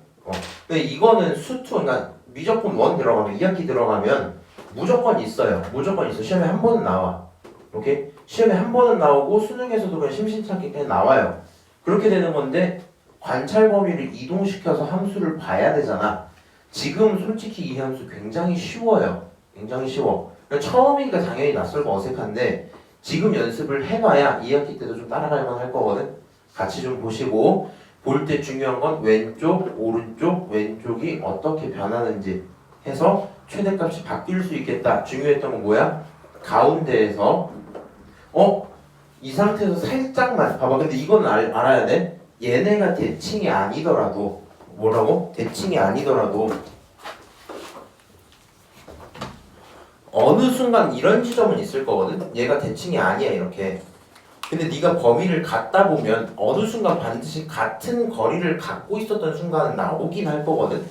근데 이거는 수투, 그러니까 무조건 1 들어가면 2학기 들어가면 무조건 있어요. 무조건 있어. 시험에 한 번은 나와. 오케이? 시험에 한 번은 나오고 수능에서도 그냥 심심찮게 그냥 나와요. 그렇게 되는 건데 관찰 범위를 이동시켜서 함수를 봐야 되잖아. 지금 솔직히 이 함수 굉장히 쉬워요. 굉장히 쉬워. 그러니까 처음이니까 당연히 낯설고 어색한데 지금 연습을 해놔야 2학기 때도 좀 따라갈 만할 거거든. 같이 좀 보시고 볼 때 중요한 건 왼쪽, 오른쪽, 왼쪽이 어떻게 변하는지 해서 최대값이 바뀔 수 있겠다. 중요했던 건 뭐야? 가운데에서 이 상태에서 살짝만 봐봐. 근데 이건 알아야 돼. 얘네가 대칭이 아니더라도 뭐라고? 대칭이 아니더라도 어느 순간 이런 지점은 있을 거거든. 얘가 대칭이 아니야 이렇게. 근데 네가 범위를 갖다 보면 어느 순간 반드시 같은 거리를 갖고 있었던 순간은 나오긴 할 거거든.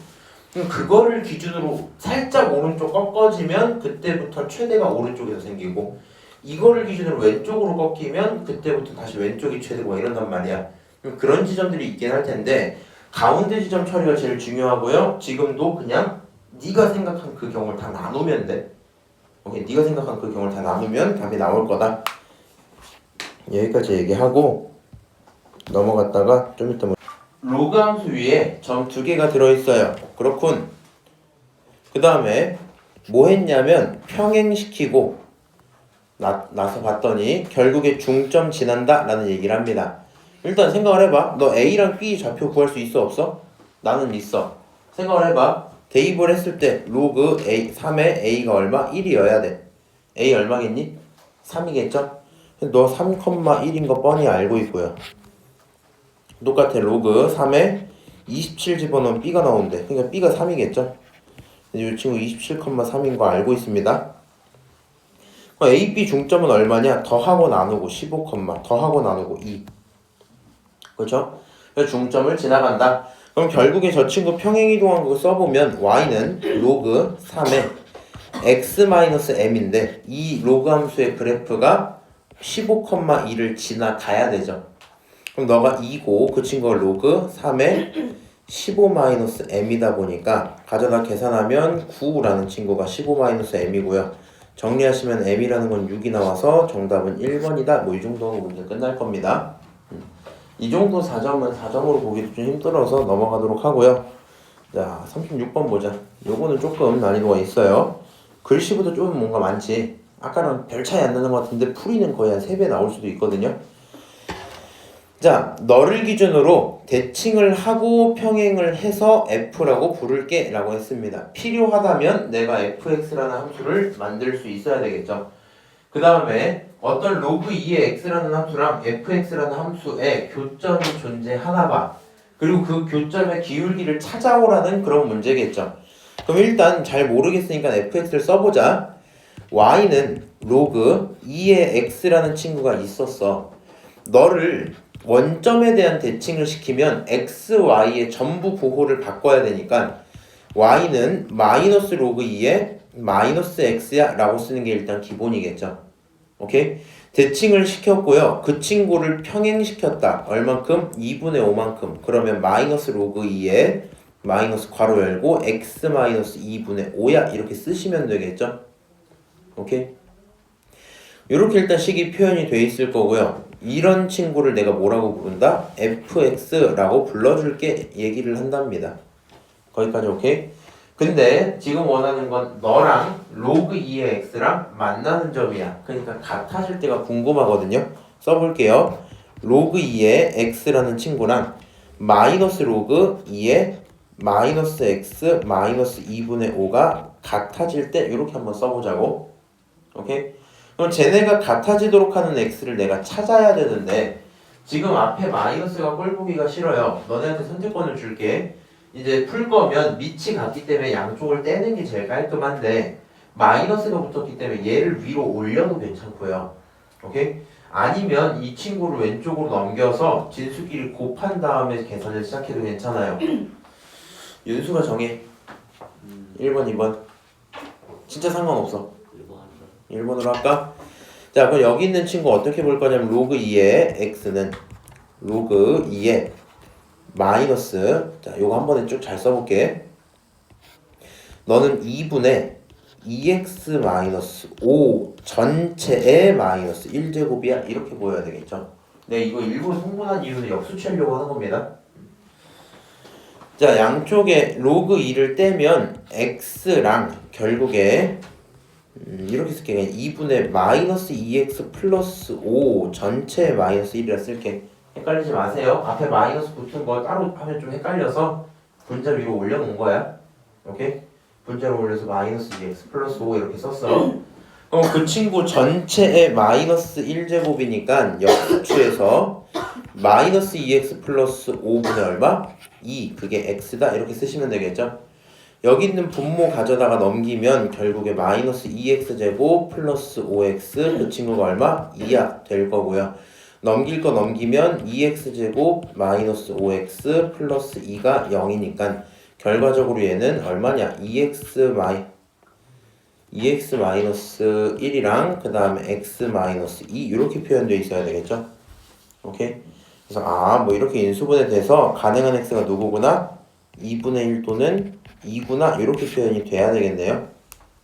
그럼 그거를 기준으로 살짝 오른쪽 꺾어지면 그때부터 최대가 오른쪽에서 생기고 이거를 기준으로 왼쪽으로 꺾이면 그때부터 다시 왼쪽이 최대고 이런단 말이야. 그런 지점들이 있긴 할 텐데 가운데 지점 처리가 제일 중요하고요. 지금도 그냥 네가 생각한 그 경우를 다 나누면 돼. 오케이, 네가 생각한 그 경우를 다 나누면 답이 나올 거다. 여기까지 얘기하고 넘어갔다가 좀 이따 로그 함수 위에 점 2개가 들어있어요. 그렇군. 그 다음에 뭐 했냐면 평행시키고 나서 봤더니 결국에 중점 지난다 라는 얘기를 합니다. 일단 생각을 해봐. 너 A랑 B 좌표 구할 수 있어 없어? 나는 있어. 생각을 해봐. 대입을 했을 때 로그 A 3에 A가 얼마? 1이어야 돼. A 얼마겠니? 3이겠죠? 너 3,1인 거 뻔히 알고 있고요. 똑같아. 로그 3에 27 집어넣으면 B가 나오는데 그러니까 B가 3이겠죠? 이 친구 27,3인 거 알고 있습니다. A, B 중점은 얼마냐? 더하고 나누고 15, 더하고 나누고 2. 그렇죠? 그래서 중점을 지나간다. 그럼 결국에 저 친구 평행이동한 거 써보면 y는 로그 3에 x-m인데 이 로그 함수의 그래프가 15,2를 지나가야 되죠. 그럼 너가 2고 그 친구가 로그 3에 15-m이다 보니까 가져다 계산하면 9라는 친구가 15-m이고요. 정리하시면 m이라는 건 6이 나와서 정답은 1번이다. 뭐 이 정도 하고 문제 끝날 겁니다. 이 정도 4점은 4점으로 보기도 좀 힘들어서 넘어가도록 하고요. 자, 36번 보자. 요거는 조금 난이도가 있어요. 글씨보다 좀 뭔가 많지. 아까랑 별 차이 안 나는 것 같은데 풀이는 거의 한 3배 나올 수도 있거든요. 자, 너를 기준으로 대칭을 하고 평행을 해서 f라고 부를게 라고 했습니다. 필요하다면 내가 fx라는 함수를 만들 수 있어야 되겠죠. 그 다음에 어떤 로그 2의 x라는 함수랑 fx라는 함수의 교점이 존재하나 봐. 그리고 그 교점의 기울기를 찾아오라는 그런 문제겠죠. 그럼 일단 잘 모르겠으니까 fx를 써보자. y는 로그 2의 x라는 친구가 있었어. 너를 원점에 대한 대칭을 시키면 x, y의 전부 보호를 바꿔야 되니까 y는 마이너스 로그 2의 마이너스 x야 라고 쓰는 게 일단 기본이겠죠. 오케이? 대칭을 시켰고요. 그 친구를 평행시켰다. 얼만큼? 2분의 5만큼. 그러면 마이너스 로그 2의 마이너스 괄호 열고 x 마이너스 2분의 5야 이렇게 쓰시면 되겠죠. 오케이? 이렇게 일단 식이 표현이 돼 있을 거고요. 이런 친구를 내가 뭐라고 부른다? fx라고 불러줄게 얘기를 한답니다. 거기까지 오케이? 근데 지금 원하는 건 너랑 로그 2의 x랑 만나는 점이야. 그러니까 같아질 때가 궁금하거든요. 써볼게요. 로그 2의 x라는 친구랑 마이너스 로그 2의 마이너스 x 마이너스 2분의 5가 같아질 때 이렇게 한번 써보자고. 오케이? 그럼 쟤네가 같아지도록 하는 x를 내가 찾아야 되는데 지금 앞에 마이너스가 꼴 보기가 싫어요. 너네한테 선택권을 줄게. 이제 풀 거면 밑이 같기 때문에 양쪽을 떼는 게 제일 깔끔한데 마이너스가 붙었기 때문에 얘를 위로 올려도 괜찮고요. 오케이? 아니면 이 친구를 왼쪽으로 넘겨서 진수끼리 곱한 다음에 계산을 시작해도 괜찮아요. 윤수가 정해. 1번, 2번. 진짜 상관없어. 1번으로 할까? 자, 그럼 여기 있는 친구 어떻게 볼 거냐면 로그 2의 x는 로그 2의 마이너스, 자, 요거 한 번에 쭉 잘 써볼게. 너는 2분의 2x 마이너스 5 전체의 마이너스 1제곱이야 이렇게 보여야 되겠죠. 네, 이거 일부러 성분한 이유는 역수치하려고 하는 겁니다. 자, 양쪽에 로그 2를 떼면 x랑 결국에 이렇게 쓸게. 그냥 2분의 마이너스 2x 플러스 5 전체 마이너스 1이라 쓸게. 헷갈리지 마세요. 앞에 마이너스 붙은 거 따로 하면 좀 헷갈려서 분자 위로 올려놓은 거야. 오케이? 분자로 올려서 마이너스 2x 플러스 5 이렇게 썼어. 그럼 그 친구 전체의 마이너스 1제곱이니까 역수추에서 마이너스 2x 플러스 5분의 얼마? 2. 그게 x다. 이렇게 쓰시면 되겠죠? 여기 있는 분모 가져다가 넘기면 결국에 마이너스 2x제곱 플러스 5x 그 친구가 얼마? 2야 될 거고요. 넘길 거 넘기면 2x제곱 마이너스 5x 플러스 2가 0이니까 결과적으로 얘는 얼마냐? 2x 마이너스 1이랑 그 다음에 x 마이너스 2 이렇게 표현되어 있어야 되겠죠? 오케이? 그래서 뭐 이렇게 인수분해 돼서 가능한 x가 누구구나? 2분의 1 또는 2구나 이렇게 표현이 돼야 되겠네요.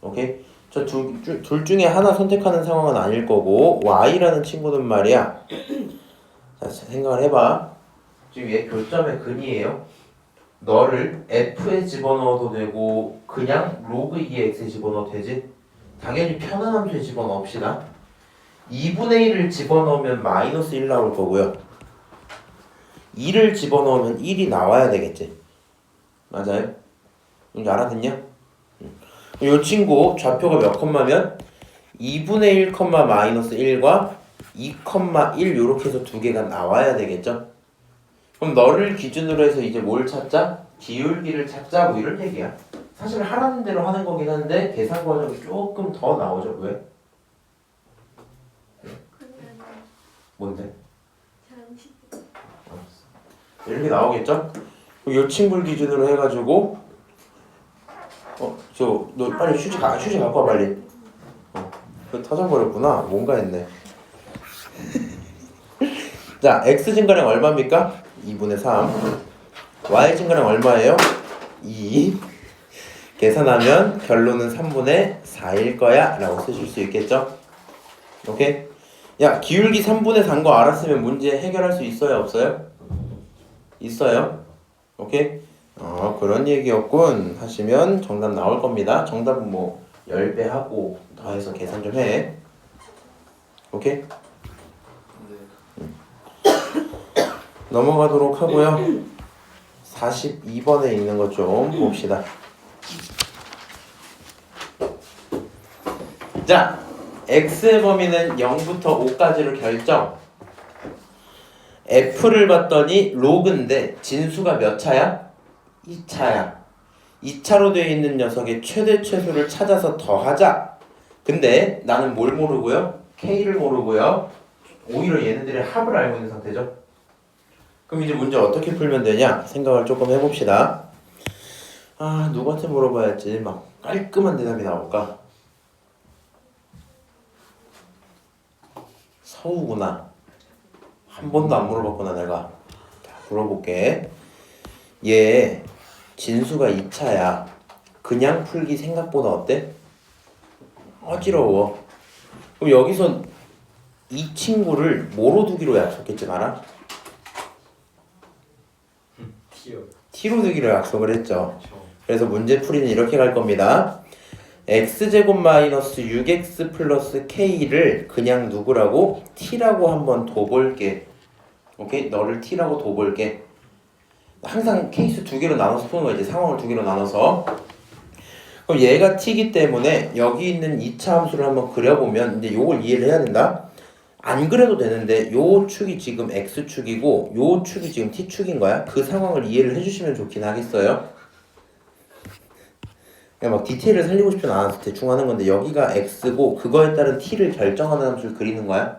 오케이? 저 둘 중에 하나 선택하는 상황은 아닐 거고 y라는 친구는 말이야. 자, 생각을 해봐. 지금 얘 교점의 근이에요. 너를 f에 집어넣어도 되고 그냥 로그 2의 x에 집어넣어도 되지? 당연히 편한 함수에 집어넣읍시다. 2분의 1을 집어넣으면 마이너스 1 나올 거고요. 2를 집어넣으면 1이 나와야 되겠지. 맞아요? 이제 알아듣냐? 이 친구 좌표가 몇 컴마면 2분의 1 컴마 마이너스 1과 2 컴마 1 요렇게 해서 두 개가 나와야 되겠죠? 그럼 너를 기준으로 해서 이제 뭘 찾자? 기울기를 찾자고 이런 얘기야. 사실 하라는 대로 하는 거긴 한데 계산 과정이 조금 더 나오죠. 왜? 뭔데? 이렇게 나오겠죠? 이 친구를 기준으로 해가지고 너 빨리 휴지 갖고 와 빨리. 그 터져버렸구나. 뭔가 했네. 자, x 증가량 얼마입니까? 2분의 3. y 증가량 얼마예요? 2. 계산하면 결론은 3분의 4일 거야 라고 쓰실 수 있겠죠? 오케이? 야, 기울기 3분의 4인 거 알았으면 문제 해결할 수 있어요 없어요? 있어요. 오케이? 그런 얘기였군 하시면 정답 나올 겁니다. 정답은 뭐 10배 하고 더해서 계산 좀 해. 오케이? 네. 넘어가도록 하고요. 42번에 있는 것 좀 봅시다. 자, x의 범위는 0부터 5까지로 결정. f를 봤더니 로그인데 진수가 몇 차야? 2차야. 2차로 되어 있는 녀석의 최대 최소를 찾아서 더하자. 근데 나는 뭘 모르고요? k를 모르고요. 오히려 얘네들의 합을 알고 있는 상태죠. 그럼 이제 문제 어떻게 풀면 되냐? 생각을 조금 해봅시다. 아, 누구한테 물어봐야지 막 깔끔한 대답이 나올까? 서우구나. 한 번도 안 물어봤구나 내가. 자, 물어볼게. 얘 진수가 2차야. 그냥 풀기 생각보다 어때? 어지러워. 그럼 여기서 이 친구를 뭐로 두기로 약속했지 나랑? 티어. t로 두기로 약속을 했죠. 저. 그래서 문제 풀이는 이렇게 갈 겁니다. x제곱 마이너스 6x 플러스 k를 그냥 누구라고? t라고 한번 둬볼게. 오케이? 너를 t라고 둬볼게. 항상 케이스 두 개로 나눠서 푸는 거야. 이제 상황을 두 개로 나눠서. 그럼 얘가 t이기 때문에 여기 있는 2차 함수를 한번 그려보면 이제 요걸 이해를 해야 된다. 안 그래도 되는데 요 축이 지금 x축이고 요 축이 지금 t축인 거야. 그 상황을 이해를 해주시면 좋긴 하겠어요. 그냥 막 디테일을 살리고 싶진 않아서 대충 하는 건데 여기가 x고 그거에 따른 t를 결정하는 함수를 그리는 거야.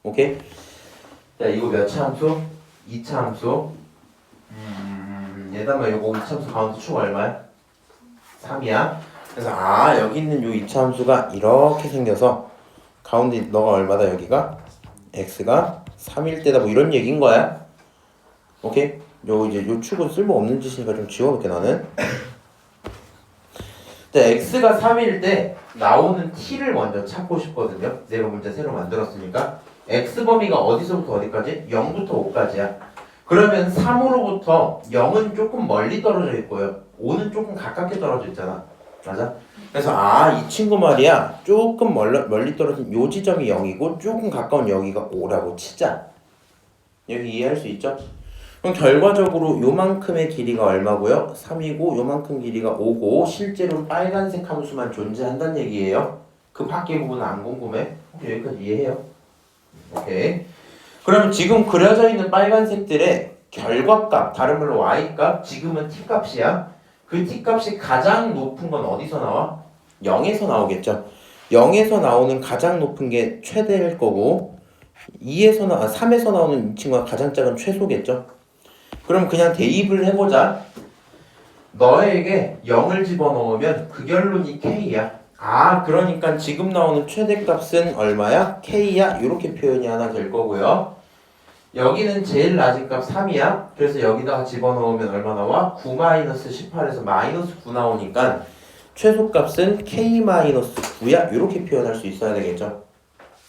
오케이? 자, 이거 몇 차 함수? 2차 함수. 얘다가 요거 2차 함수 가운데 축 얼마야? 3이야. 그래서 아, 여기 있는 요 2차 함수가 이렇게 생겨서 가운데 너가 얼마다 여기가? x가 3일 때다 뭐 이런 얘기인 거야. 오케이? 요 이제 요 축은 쓸모없는 짓이니까 좀 지워놓게 나는. 자, x가 3일 때 나오는 t를 먼저 찾고 싶거든요. 내가 문제 새로 만들었으니까. x 범위가 어디서부터 어디까지? 0부터 5까지야. 그러면 3으로부터 0은 조금 멀리 떨어져 있고요. 5는 조금 가깝게 떨어져 있잖아. 맞아? 그래서 아, 이 친구 말이야. 조금 멀리 떨어진 요 지점이 0이고 조금 가까운 여기가 5라고 치자. 여기 이해할 수 있죠? 그럼 결과적으로 요만큼의 길이가 얼마고요? 3이고 요만큼 길이가 5고 실제로 빨간색 함수만 존재한다는 얘기예요. 그 밖의 부분은 안 궁금해? 여기까지 이해해요? 오케이. 그러면 지금 그려져 있는 빨간색들의 결과값, 다른 말로 y값, 지금은 t값이야. 그 t값이 가장 높은 건 어디서 나와? 0에서 나오겠죠. 0에서 나오는 가장 높은 게 최대일 거고 3에서 나오는 이 친구가 가장 작은 최소겠죠. 그럼 그냥 대입을 해보자. 너에게 0을 집어넣으면 그 결론이 k야. 아, 그러니까 지금 나오는 최대값은 얼마야? k야. 이렇게 표현이 하나 될 거고요. 여기는 제일 낮은 값 3이야. 그래서 여기다가 집어넣으면 얼마 나와? 9-18에서 마이너스 9 나오니까 최소값은 k-9야. 이렇게 표현할 수 있어야 되겠죠.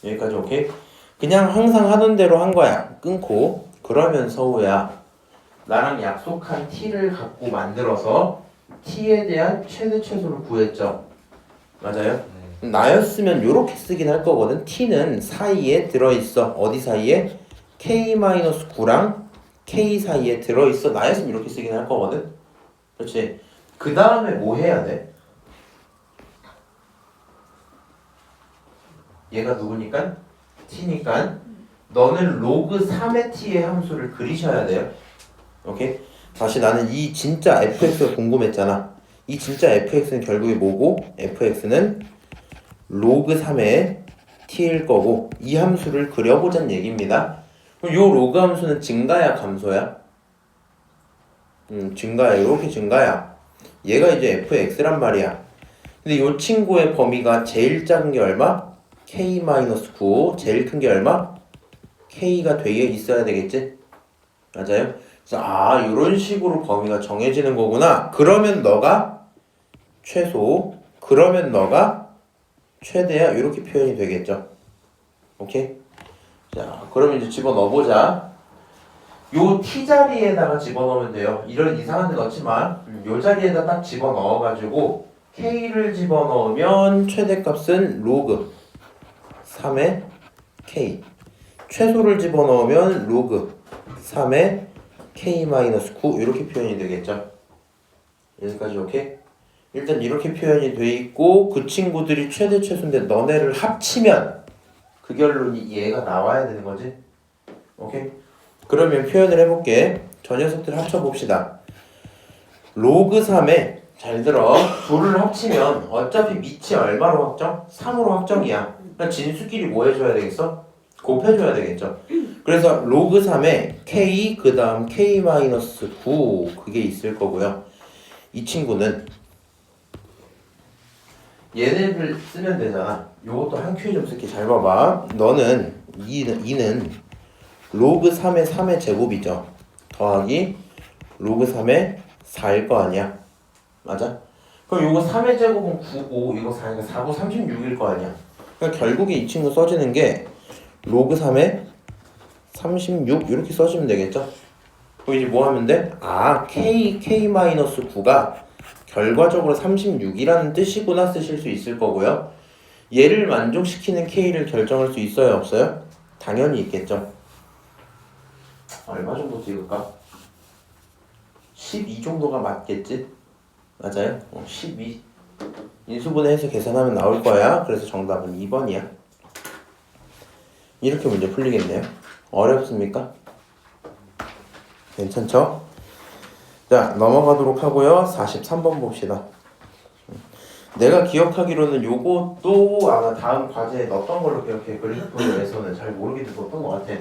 여기까지 오케이? 그냥 항상 하던 대로 한 거야. 끊고. 그러면 서우야, 나랑 약속한 t를 갖고 만들어서 t에 대한 최대 최소를 구했죠. 맞아요? 나였으면 요렇게 쓰긴 할 거거든. t는 사이에 들어있어. 어디 사이에? k-9랑 k 사이에 들어있어. 나였으면 이렇게 쓰긴 할 거거든. 그렇지? 그 다음에 뭐 해야 돼? 얘가 누구니까? t니까 너는 로그 3의 t의 함수를 그리셔야 돼요. 오케이? 다시 나는 이 진짜 fx가 궁금했잖아. 이 진짜 fx는 결국에 뭐고? fx는 로그 3의 t일 거고 이 함수를 그려보자는 얘기입니다. 그럼 요 로그 함수는 증가야 감소야? 증가야. 이렇게 증가야. 얘가 이제 fx란 말이야. 근데 요 친구의 범위가 제일 작은 게 얼마? k-9. 제일 큰 게 얼마? k가 되어 있어야 되겠지? 맞아요? 그래서 아, 이런 식으로 범위가 정해지는 거구나. 그러면 너가 최소, 그러면 너가 최대야. 이렇게 표현이 되겠죠. 오케이? 자, 그러면 이제 집어넣어보자. 요 t 자리에다가 집어넣으면 돼요. 이런 이상한 데 넣지 마. 요 자리에다 딱 집어넣어가지고 k를 집어넣으면 최대값은 로그 3의 k, 최소를 집어넣으면 로그 3의 k-9 이렇게 표현이 되겠죠. 여기까지 오케이? 일단 이렇게 표현이 돼 있고 그 친구들이 최대 최소인데 너네를 합치면 그 결론이 얘가 나와야 되는 거지. 오케이? 그러면 표현을 해볼게. 저 녀석들 합쳐봅시다. 로그 3에 잘 들어. 둘을 합치면 어차피 밑이 얼마로 확정? 3으로 확정이야. 그러니까 진수끼리 뭐 해줘야 되겠어? 곱해줘야 되겠죠. 그래서 로그 3에 k 그 다음 k-9 그게 있을 거고요. 이 친구는 얘네들 쓰면 되잖아. 요것도 한 큐에 좀 쓸게. 잘 봐봐. 너는 이는 로그 3의 3의 제곱이죠. 더하기 로그 3의 4일 거 아니야. 맞아? 그럼 요거 3의 제곱은 9고 이거 4니까 4고 36일 거 아니야. 그러니까 결국에 이 친구 써지는 게 로그 3의 36 이렇게 써주면 되겠죠. 그럼 이제 뭐 하면 돼? 아, k-9가 결과적으로 36이라는 뜻이구나 쓰실 수 있을 거고요. 얘를 만족시키는 k를 결정할 수 있어요, 없어요? 당연히 있겠죠. 얼마 정도 찍을까? 12 정도가 맞겠지? 맞아요? 12 인수분해해서 계산하면 나올 거야. 그래서 정답은 2번이야. 이렇게 문제 풀리겠네요. 어렵습니까? 괜찮죠? 자, 넘어가도록 하고요. 43번 봅시다. 내가 기억하기로는 요것도 아마 다음 과제에 넣었던 걸로 기억해. 그래프에서는 잘 모르겠는데 넣었던 것 같아.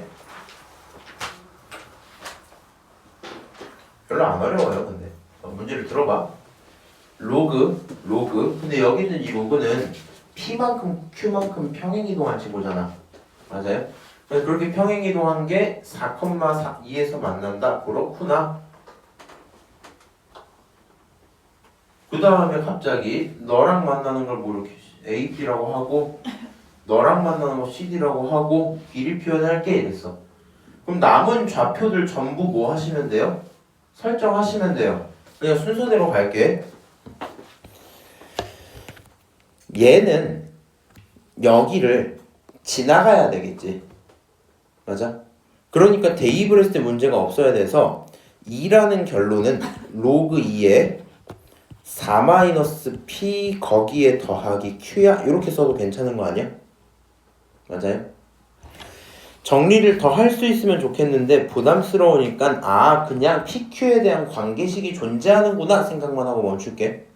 별로 안 어려워요, 근데. 문제를 들어봐. 로그. 근데 여기 있는 이 로그는 P만큼 Q만큼 평행이동한 친구잖아. 맞아요? 그렇게 평행이동한 게 4,2에서 만난다. 그렇구나. 그 다음에 갑자기 너랑 만나는 걸 뭐 이렇게 AB라고 하고 너랑 만나는 거 CD라고 하고 길이 표현할게 이랬어. 그럼 남은 좌표들 전부 뭐 하시면 돼요? 설정하시면 돼요. 그냥 순서대로 갈게. 얘는 여기를 지나가야 되겠지. 맞아? 그러니까 대입을 했을 때 문제가 없어야 돼서 2라는 결론은 로그 2에 4-p 거기에 더하기 q야? 이렇게 써도 괜찮은 거 아니야? 맞아요? 정리를 더 할 수 있으면 좋겠는데 부담스러우니까 그냥 pq에 대한 관계식이 존재하는구나 생각만 하고 멈출게.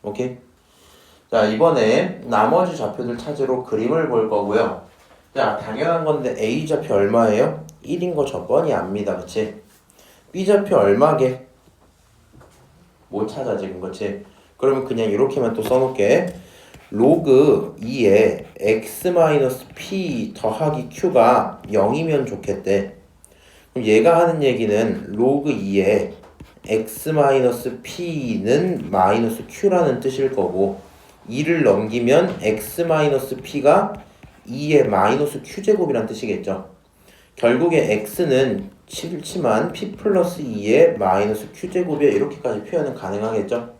오케이? 자, 이번에 나머지 좌표들 찾으러 그림을 볼 거고요. 자, 당연한 건데 A 좌표 얼마예요? 1인 거 저번이 압니다. 그치? B 좌표 얼마게? 못 찾아 지금. 그치? 그러면 그냥 이렇게만 또 써놓게. 로그 2에 x-p 더하기 q가 0이면 좋겠대. 그럼 얘가 하는 얘기는 로그 2에 x-p는 마이너스 q라는 뜻일 거고 2를 넘기면 x-p가 2의 마이너스 q제곱이란 뜻이겠죠. 결국에 x는 싫지만 p 플러스 2의 마이너스 q제곱이야. 이렇게까지 표현은 가능하겠죠.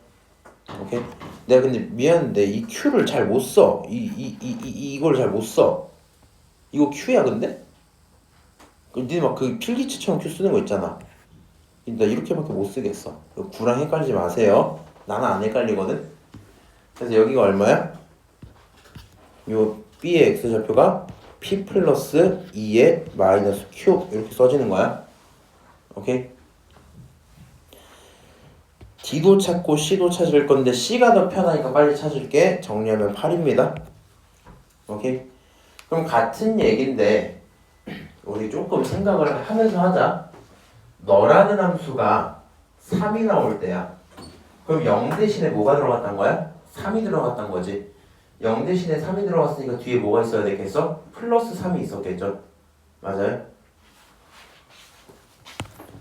오케이? 내가 근데 미안한데 이 q를 잘 못 써. 이걸 잘 못 써. 이거 q야 근데? 니네 막 그 필기체처럼 q 쓰는 거 있잖아. 나 이렇게밖에 못 쓰겠어. 9랑 헷갈리지 마세요. 나는 안 헷갈리거든. 그래서 여기가 얼마야? 요 b의 x좌표가 p 플러스 2의 마이너스 q 이렇게 써지는 거야. 오케이? D도 찾고 C도 찾을 건데 C가 더 편하니까 빨리 찾을게. 정리하면 8입니다. 오케이? 그럼 같은 얘긴데 우리 조금 생각을 하면서 하자. 너라는 함수가 3이 나올 때야. 그럼 0 대신에 뭐가 들어갔단 거야? 3이 들어갔단 거지. 0 대신에 3이 들어갔으니까 뒤에 뭐가 있어야 되겠어? 플러스 3이 있었겠죠? 맞아요?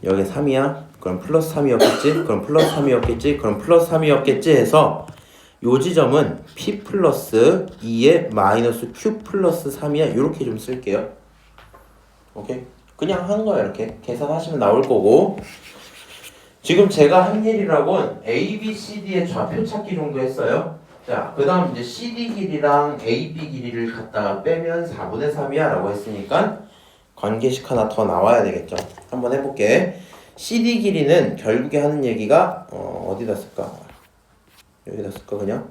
여기 3이야? 그럼 플러스 3이었겠지? 그럼 플러스 3이었겠지? 그럼 플러스 3이었겠지? 해서 요 지점은 p 플러스 2의 마이너스 q 플러스 3이야. 요렇게 좀 쓸게요. 오케이? 그냥 하는 거야. 이렇게 계산하시면 나올 거고 지금 제가 한 일이라곤 A, B, C, D의 좌표 찾기 정도 했어요. 자, 그 다음 이제 CD 길이랑 AB 길이를 갖다가 빼면 4분의 3이야 라고 했으니까 관계식 하나 더 나와야 되겠죠. 한번 해볼게. CD 길이는 결국에 하는 얘기가 어디다 쓸까? 여기다 쓸까 그냥?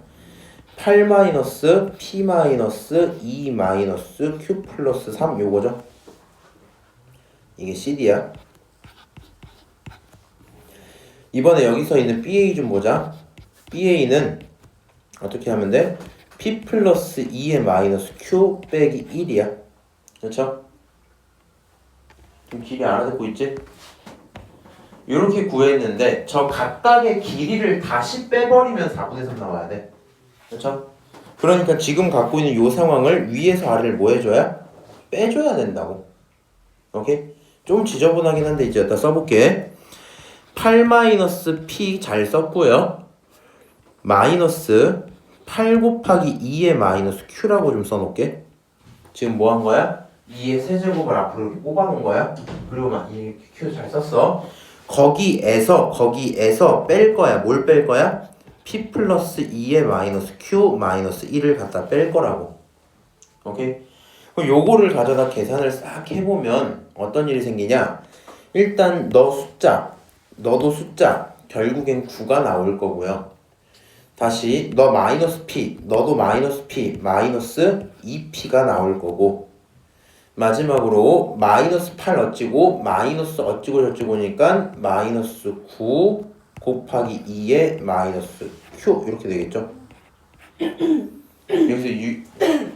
8-P-2-Q 플러스 3 요거죠. 이게 CD야. 이번에 여기서 있는 BA 좀 보자. BA는 어떻게 하면 돼? P 플러스 2의 마이너스 Q 빼기 1이야. 그렇죠? 좀 길이 알아듣고 있지? 이렇게 구했는데 저 각각의 길이를 다시 빼버리면 4분의 3 나와야 돼. 그렇죠? 그러니까 지금 갖고 있는 이 상황을 위에서 아래를 뭐 해줘야? 빼줘야 된다고. 오케이? 좀 지저분하긴 한데 이제 여기다 써볼게. 8-P 잘 썼고요. 마이너스 8 곱하기 2의 마이너스 Q라고 좀 써놓을게. 지금 뭐 한 거야? 2의 세제곱을 앞으로 이렇게 뽑아놓은 거야. 그리고 막 이 Q 잘 썼어. 거기에서 뺄 거야. 뭘 뺄 거야? P 플러스 2의 마이너스 Q 마이너스 1을 갖다 뺄 거라고. 오케이? 그럼 요거를 가져다 계산을 싹 해보면 어떤 일이 생기냐? 일단 너도 숫자 결국엔 9가 나올 거고요. 다시 너 마이너스 P, 너도 마이너스 P, 마이너스 2P가 나올 거고, 마지막으로 마이너스 8 어찌고 마이너스 어찌고 저찌고니까 마이너스 9 곱하기 2의 마이너스 Q 이렇게 되겠죠. 여기서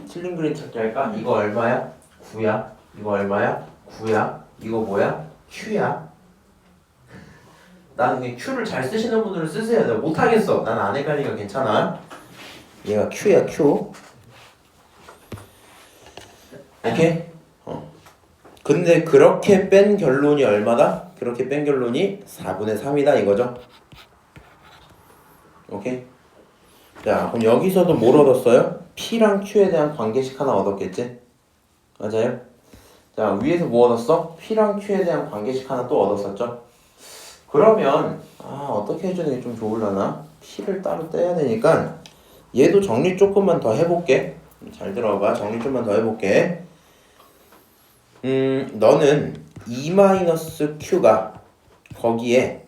틀린 그림 찾기 할까? 이거 얼마야? 9야. 이거 얼마야? 9야. 이거 뭐야? Q야. 나는 그냥 Q를 잘 쓰시는 분들은 쓰세요. 내가 못하겠어. 난 안 헷갈리니까 괜찮아. 얘가 Q야, Q. 오케이? 근데 그렇게 뺀 결론이 얼마다? 그렇게 뺀 결론이 4분의 3이다 이거죠. 오케이? 자, 그럼 여기서도 뭘 얻었어요? P랑 Q에 대한 관계식 하나 얻었겠지? 맞아요? 자, 위에서 뭐 얻었어? P랑 Q에 대한 관계식 하나 또 얻었었죠? 그러면 어떻게 해주는 게 좀 좋을라나? P를 따로 떼야 되니까 얘도 정리 조금만 더 해볼게. 잘 들어봐. 정리 좀만 더 해볼게. 너는 2-Q가 거기에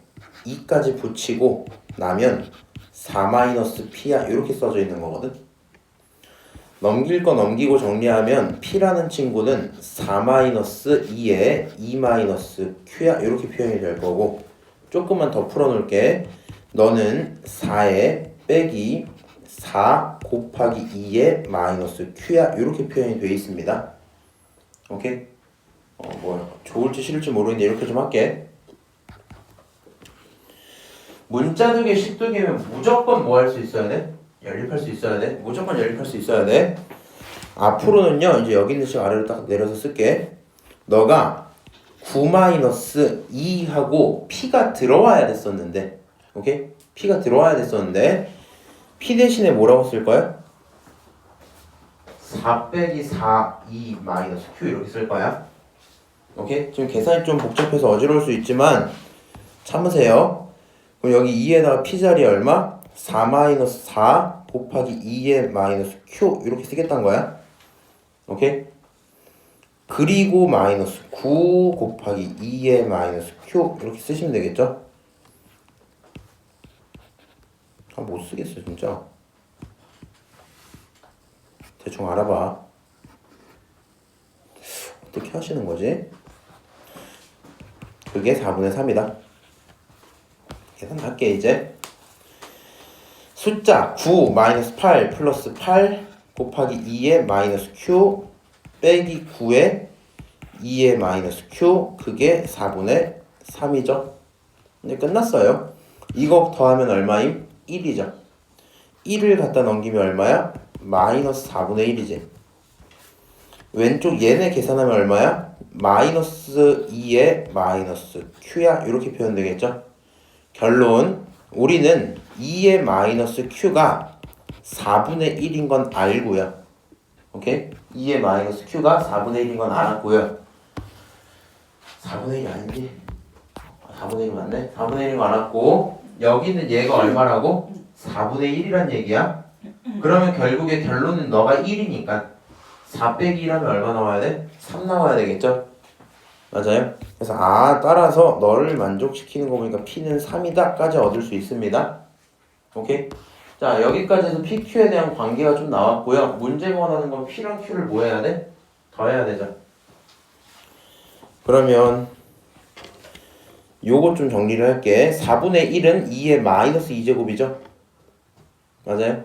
2까지 붙이고 나면 4-P야 이렇게 써져 있는 거거든. 넘길 거 넘기고 정리하면 P라는 친구는 4-2에 2-Q야 이렇게 표현이 될 거고, 조금만 더 풀어놓을게. 너는 4에 빼기 4 곱하기 2에 마이너스 Q야 이렇게 표현이 되어 있습니다. 오케이? 뭐 좋을지 싫을지 모르겠는데 이렇게 좀 할게. 문자 두 개, 식 두 개면 무조건 뭐 할 수 있어야 돼? 연립할 수 있어야 돼. 무조건 연립할 수 있어야 돼. 앞으로는요, 이제 여기 있는 식 아래로 딱 내려서 쓸게. 너가 9-2하고 P가 들어와야 됐었는데, 오케이? P가 들어와야 됐었는데, P 대신에 뭐라고 쓸 거야? 4 빼기 4, 2 마이너스 Q 이렇게 쓸 거야. 오케이? 지금 계산이 좀 복잡해서 어지러울 수 있지만 참으세요. 그럼 여기 2에다가 P자리 얼마? 4-4 곱하기 2의 마이너스 Q 이렇게 쓰겠다는 거야. 오케이? 그리고 마이너스 9 곱하기 2의 마이너스 Q 이렇게 쓰시면 되겠죠? 못 쓰겠어 진짜. 대충 알아봐. 어떻게 하시는 거지? 그게 4분의 3이다. 계산할게 이제. 숫자 9 마이너스 8 플러스 8 곱하기 2의 마이너스 Q 빼기 9의 2의 마이너스 Q 그게 4분의 3이죠. 이제 끝났어요. 이거 더하면 얼마임? 1이죠. 1을 갖다 넘기면 얼마야? 마이너스 4분의 1이지. 왼쪽 얘네 계산하면 얼마야? 마이너스 2의 마이너스 Q야. 이렇게 표현되겠죠. 결론, 우리는 2의 마이너스 Q가 4분의 1인 건 알고요. 오케이? 2의 마이너스 Q가 4분의 1인 건 알았고요. 4분의 1이 아닌지? 4분의 1 맞네? 4분의 1인 거 알았고 여기 있는 얘가 얼마라고? 4분의 1이란 얘기야. 그러면 결국에 결론은 너가 1이니까 4 빼기 1하면 얼마 나와야 돼? 3 나와야 되겠죠? 맞아요? 그래서 따라서 너를 만족시키는 거 보니까 P는 3이다 까지 얻을 수 있습니다. 오케이? 자, 여기까지 해서 PQ에 대한 관계가 좀 나왔고요. 문제가 원하는 건 P랑 Q를 뭐 해야 돼? 더해야 되죠. 그러면 요것 좀 정리를 할게. 4분의 1은 2의 마이너스 2제곱이죠? 맞아요?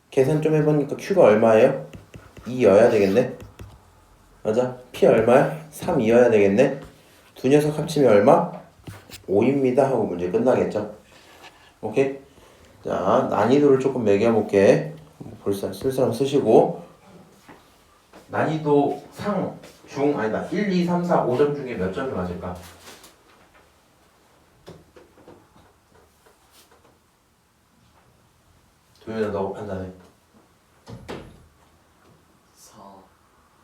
계산 좀 해보니까 Q가 얼마예요? 2여야 되겠네? 맞아? P 얼마야? 3이어야 되겠네? 두 녀석 합치면 얼마? 5입니다 하고 문제 끝나겠죠? 오케이? 자, 난이도를 조금 매겨볼게. 벌써 쓸 사람 쓰시고 난이도 상, 중, 아니다 1, 2, 3, 4, 5점 중에 몇 점이 맞을까? 도윤아 너가 판단해. 4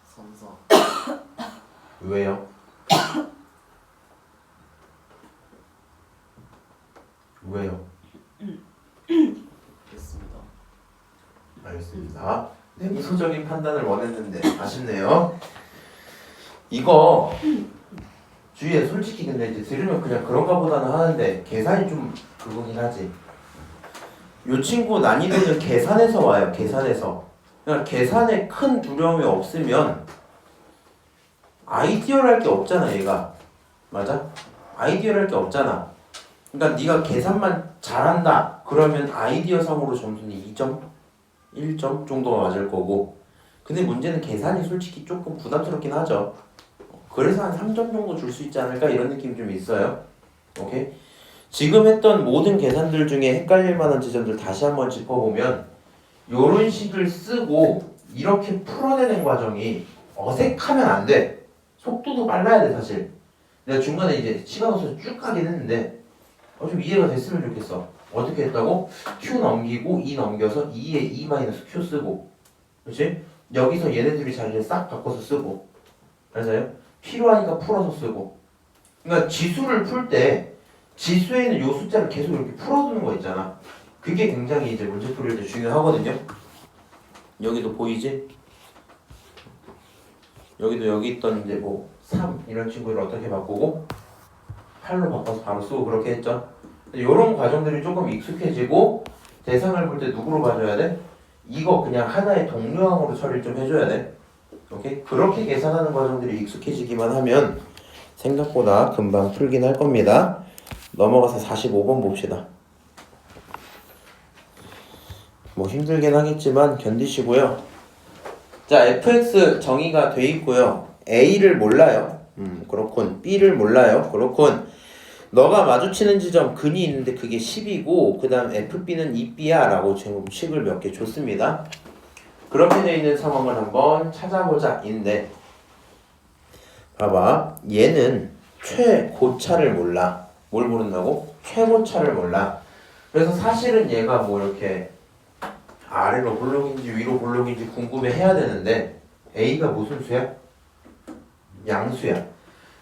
3 4 왜요? 왜요? 됐습니다. 알겠습니다. 냉소적인 판단을 원했는데 아쉽네요. 이거 주위에 솔직히 근데 이제 들으면 그냥 그런가 보다는 하는데 계산이 좀 그거긴 하지. 요 친구 난이도는 계산에서 와요. 계산에서. 그러니까 계산에 큰 두려움이 없으면 아이디어랄 게 없잖아 얘가. 맞아? 아이디어랄 게 없잖아. 그러니까 네가 계산만 잘한다 그러면 아이디어상으로 점수는 2점? 1점 정도가 맞을 거고 근데 문제는 계산이 솔직히 조금 부담스럽긴 하죠. 그래서 한 3점 정도 줄 수 있지 않을까 이런 느낌이 좀 있어요. 오케이? 지금 했던 모든 계산들 중에 헷갈릴 만한 지점들 다시 한번 짚어보면 요런 식을 쓰고 이렇게 풀어내는 과정이 어색하면 안 돼. 속도도 빨라야 돼 사실. 내가 중간에 이제 시간 없어서 쭉 가긴 했는데 좀 이해가 됐으면 좋겠어. 어떻게 했다고? Q 넘기고 E 넘겨서 2에 E-Q 쓰고 그렇지? 여기서 얘네들이 자리를 싹 바꿔서 쓰고 맞아요? 필요하니까 풀어서 쓰고 그러니까 지수를 풀 때 지수에 있는 요 숫자를 계속 이렇게 풀어두는 거 있잖아. 그게 굉장히 이제 문제 풀이를 때 중요하거든요. 여기도 보이지? 여기도 여기 있던 이제 뭐 3 이런 친구를 어떻게 바꾸고 8로 바꿔서 바로 쓰고 그렇게 했죠. 이런 과정들이 조금 익숙해지고 대상을 볼 때 누구로 봐줘야 돼? 이거 그냥 하나의 동료항으로 처리를 좀 해줘야 돼. 오케이? 그렇게 계산하는 과정들이 익숙해지기만 하면 생각보다 금방 풀긴 할 겁니다. 넘어가서 45번 봅시다. 뭐 힘들긴 하겠지만 견디시고요. 자, fx 정의가 돼 있고요. a를 몰라요. 그렇군. b를 몰라요. 그렇군. 너가 마주치는 지점 근이 있는데 그게 10이고 그 다음 fb는 2b야 라고 지금 식을 몇 개 줬습니다. 그렇게 되어 있는 상황을 한번 찾아보자 인데 봐봐. 얘는 최고차를 몰라. 뭘 모른다고? 최고차를 몰라. 그래서 사실은 얘가 뭐 이렇게 아래로 볼록인지 위로 볼록인지 궁금해해야 되는데 a가 무슨 수야? 양수야.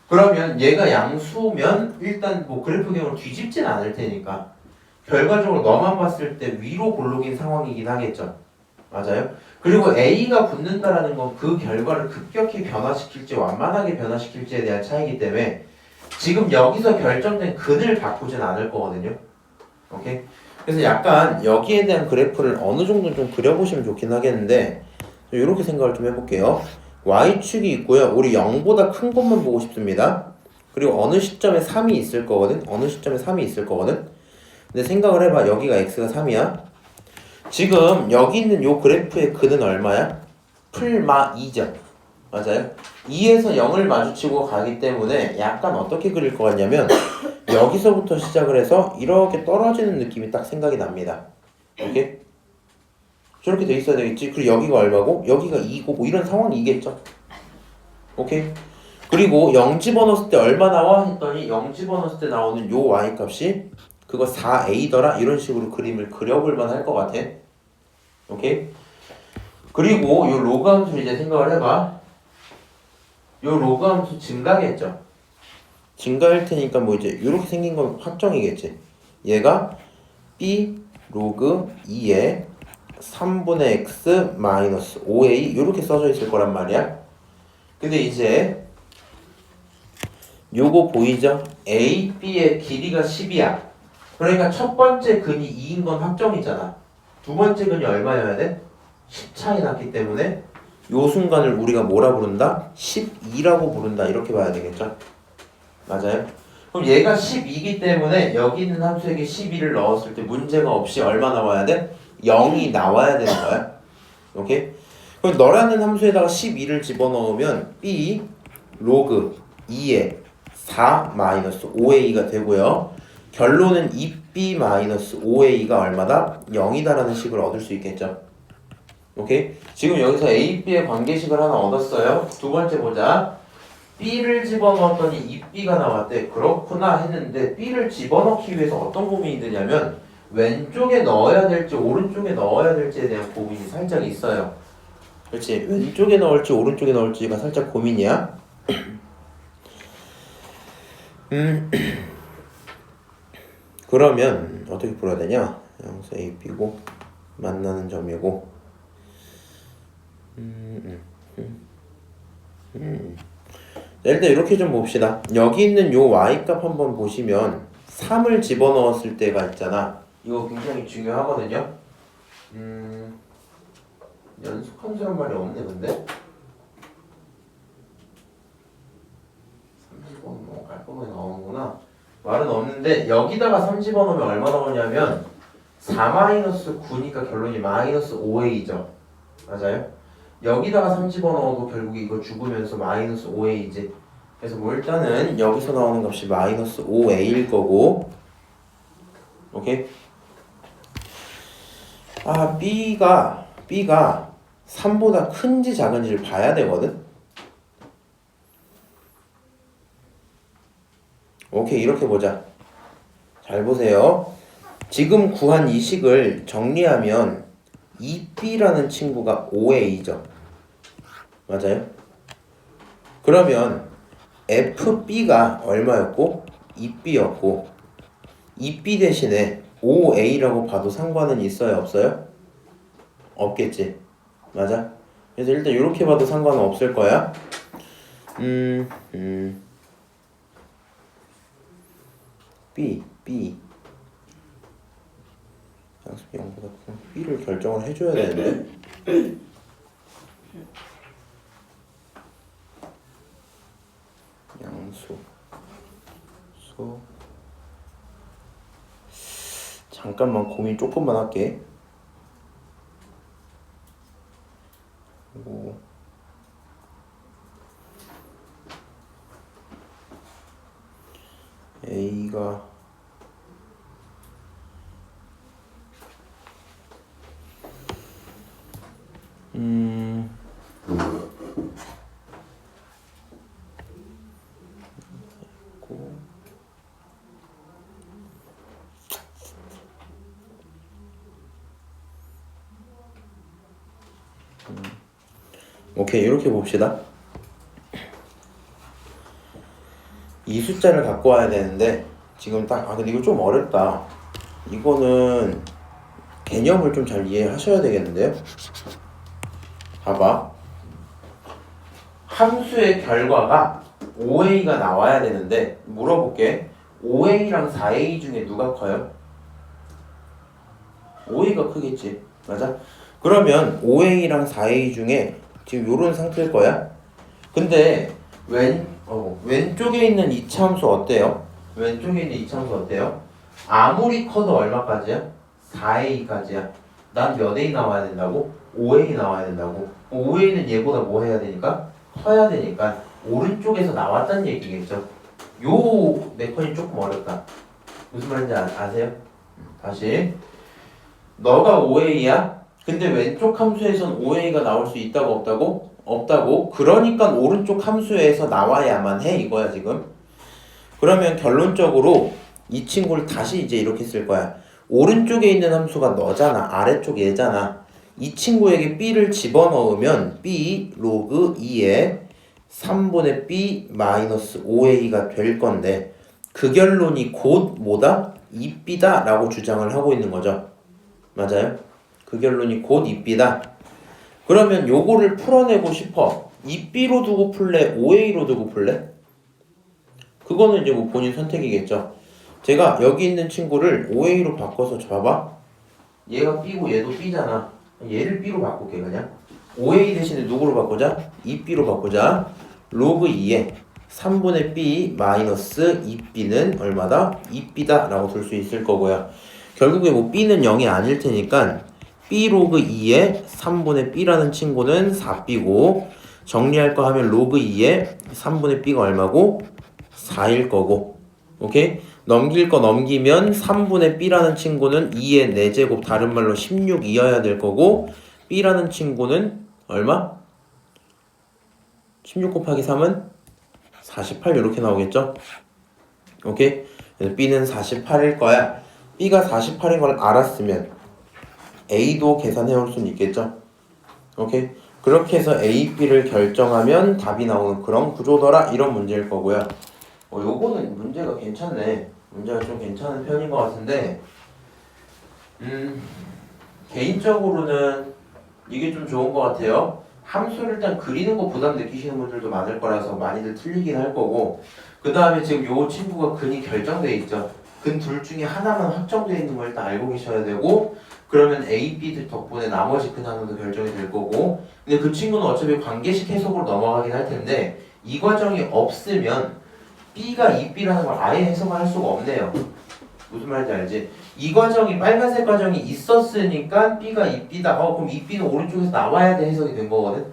그러면 얘가 양수면 일단 뭐 그래프경을 뒤집진 않을 테니까 결과적으로 너만 봤을 때 위로 볼록인 상황이긴 하겠죠. 맞아요? 그리고 A가 붙는다라는 건 그 결과를 급격히 변화시킬지 완만하게 변화시킬지에 대한 차이기 때문에 지금 여기서 결정된 근을 바꾸진 않을 거거든요. 오케이? 그래서 약간 여기에 대한 그래프를 어느 정도 좀 그려보시면 좋긴 하겠는데 이렇게 생각을 좀 해볼게요. Y축이 있고요. 우리 0보다 큰 것만 보고 싶습니다. 그리고 어느 시점에 3이 있을 거거든. 어느 시점에 3이 있을 거거든. 근데 생각을 해봐. 여기가 x가 3이야. 지금 여기 있는 요 그래프의 근은 얼마야? 풀마 2죠. 맞아요? 2에서 0을 마주치고 가기 때문에 약간 어떻게 그릴 것 같냐면 여기서부터 시작을 해서 이렇게 떨어지는 느낌이 딱 생각이 납니다. 오케이? 저렇게 돼 있어야 되겠지. 그리고 여기가 얼마고? 여기가 2고 뭐 이런 상황이겠죠. 오케이? 그리고 0 집어넣었을 때 얼마 나와? 했더니 0 집어넣었을 때 나오는 요 y값이 그거 4a더라? 이런 식으로 그림을 그려볼만 할 것 같아. 오케이? 그리고 요 로그 함수를 이제 생각을 해봐. 요 로그 함수 증가겠죠. 증가할 테니까 뭐 이제 이렇게 생긴 건 확정이겠지. 얘가 b 로그 2에 3분의 x 마이너스 5a 이렇게 써져 있을 거란 말이야. 근데 이제 요거 보이죠? a, b의 길이가 10이야. 그러니까 첫 번째 근이 2인 건 확정이잖아. 두 번째 근이 얼마여야 돼? 10 차이 났기 때문에 요 순간을 우리가 뭐라 부른다? 12라고 부른다. 이렇게 봐야 되겠죠? 맞아요? 그럼 얘가 12이기 때문에 여기 있는 함수에게 12를 넣었을 때 문제가 없이 얼마 나와야 돼? 0이 나와야 되는 거야. 오케이? 그럼 너라는 함수에다가 12를 집어넣으면 b 로그 2에 4 마이너스 5a가 되고요. 결론은 2b 마이너스 5a가 얼마다? 0이다라는 식을 얻을 수 있겠죠. 오케이? 지금 여기서 a, b의 관계식을 하나 얻었어요. 두 번째 보자. b를 집어넣었더니 2b가 나왔대. 그렇구나 했는데 b를 집어넣기 위해서 어떤 고민이 드냐면 왼쪽에 넣어야 될지 오른쪽에 넣어야 될지에 대한 고민이 살짝 있어요. 그렇지? 왼쪽에 넣을지 오른쪽에 넣을지가 살짝 고민이야. 그러면 어떻게 풀어야 되냐? 양수 a, b고 만나는 점이고 일단 이렇게 좀 봅시다. 여기 있는 요 y값 한번 보시면 3을 집어넣었을 때가 있잖아. 이거 굉장히 중요하거든요. 연속함수란 말이 없네 근데 30번 뭐 깔끔하게 나오는구나. 말은 없는데 여기다가 3 집어넣으면 얼마 나오냐면 4-9니까 결론이 마이너스 5a죠. 맞아요? 여기다가 3 집어넣어도 결국 이거 죽으면서 마이너스 5a지. 그래서 뭐 일단은 여기서 나오는 값이 마이너스 5a일 거고. 오케이? 아 b가 3보다 큰지 작은지를 봐야 되거든. 오케이 이렇게 보자. 잘 보세요. 지금 구한 이 식을 정리하면 2b라는 친구가 5a죠. 맞아요? 그러면 fb가 얼마였고 2b였고 2b 대신에 5a라고 봐도 상관은 있어요? 없어요? 없겠지. 맞아? 그래서 일단 이렇게 봐도 상관은 없을 거야. B 양수비 0보다 큰 B를 결정을 해줘야 되는데 양수 수 잠깐만 고민 조금만 할게. 그리고 A가 오케이 이렇게 봅시다. 이 숫자를 갖고 와야 되는데 지금 딱 근데 이거 좀 어렵다. 이거는 개념을 좀 잘 이해하셔야 되겠는데요. 봐봐. 함수의 결과가 5a가 나와야 되는데 물어볼게. 5a랑 4a 중에 누가 커요? 5a가 크겠지. 맞아? 그러면 5a랑 4a 중에 지금 요런 상태일 거야. 근데 왼쪽에 있는 이차함수 어때요? 왼쪽에 있는 이차함수 어때요? 아무리 커도 얼마까지야? 4a까지야. 난 몇 a 나와야 된다고? 5a 나와야 된다고. 5a는 얘보다 뭐 해야 되니까? 커야 되니까 오른쪽에서 나왔다는 얘기겠죠. 요 메커니즘 조금 어렵다. 무슨 말인지 아세요? 다시. 너가 5a야? 근데 왼쪽 함수에선 5a가 나올 수 있다고 없다고? 없다고. 그러니까 오른쪽 함수에서 나와야만 해 이거야 지금. 그러면 결론적으로 이 친구를 다시 이제 이렇게 쓸 거야. 오른쪽에 있는 함수가 너잖아. 아래쪽 얘잖아. 이 친구에게 b를 집어넣으면 b 로그 2에 3분의 b 마이너스 5a가 될 건데 그 결론이 곧 뭐다? 2b다 라고 주장을 하고 있는 거죠. 맞아요? 그 결론이 곧 2b다. 그러면 요거를 풀어내고 싶어. 2b로 두고 풀래? 5a로 두고 풀래? 그거는 이제 뭐 본인 선택이겠죠. 제가 여기 있는 친구를 5a로 바꿔서 봐봐. 얘가 b고 얘도 b잖아. 얘를 b로 바꿀게 그냥. 5a 대신에 누구로 바꾸자? 2b로 바꾸자. 로그 2에 3분의 b 마이너스 2b는 얼마다? 2b다 라고 둘 수 있을 거고요. 결국에 뭐 b는 0이 아닐 테니까 b 로그 2에 3분의 b라는 친구는 4b고 정리할 거 하면 로그 2에 3분의 b가 얼마고? 4일 거고. 오케이? 넘길 거 넘기면 3분의 b라는 친구는 2의 4제곱 다른 말로 16이어야 될 거고 b라는 친구는 얼마? 16 곱하기 3은 48 이렇게 나오겠죠? 오케이? 그래서 b는 48일 거야. b가 48인 걸 알았으면 a도 계산해 올 수는 있겠죠? 오케이? 그렇게 해서 a, b를 결정하면 답이 나오는 그런 구조더라 이런 문제일 거고요. 요거는 문제가 괜찮네. 문제가 좀 괜찮은 편인 것 같은데 개인적으로는 이게 좀 좋은 것 같아요. 함수를 일단 그리는 거 부담 느끼시는 분들도 많을 거라서 많이들 틀리긴 할 거고 그 다음에 지금 요 친구가 근이 결정돼 있죠. 근 둘 중에 하나만 확정돼 있는 걸 일단 알고 계셔야 되고 그러면 A, B 덕분에 나머지 근 하나도 결정이 될 거고 근데 그 친구는 어차피 관계식 해석으로 넘어가긴 할 텐데 이 과정이 없으면 B가 2B라는 걸 아예 해석을 할 수가 없네요. 무슨 말인지 알지? 이 과정이 빨간색 과정이 있었으니까 B가 2B다. 그럼 2B는 오른쪽에서 나와야 돼 해석이 된 거거든.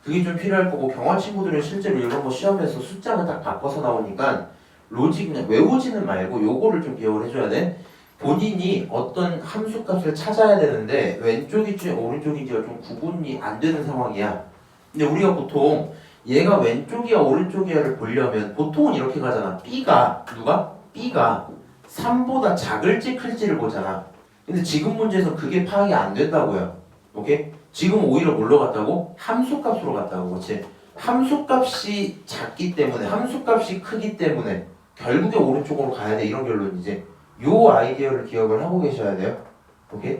그게 좀 필요할 거고 경화 친구들은 실제로 이런 거 시험에서 숫자가 딱 바꿔서 나오니까 로직 그냥 외우지는 말고 요거를 좀 기억을 해줘야 돼. 본인이 어떤 함수 값을 찾아야 되는데 왼쪽인지 오른쪽인지가 좀 구분이 안 되는 상황이야. 근데 우리가 보통 얘가 왼쪽이야 오른쪽이야를 보려면 보통은 이렇게 가잖아. B가 누가? B가 3보다 작을지 클지를 보잖아. 근데 지금 문제에서 그게 파악이 안 된다고요. 오케이? 지금 오히려 뭘로 갔다고? 함수값으로 갔다고. 그렇지? 함수값이 작기 때문에 함수값이 크기 때문에 결국에 오른쪽으로 가야 돼 이런 결론이지. 요 아이디어를 기억을 하고 계셔야 돼요. 오케이?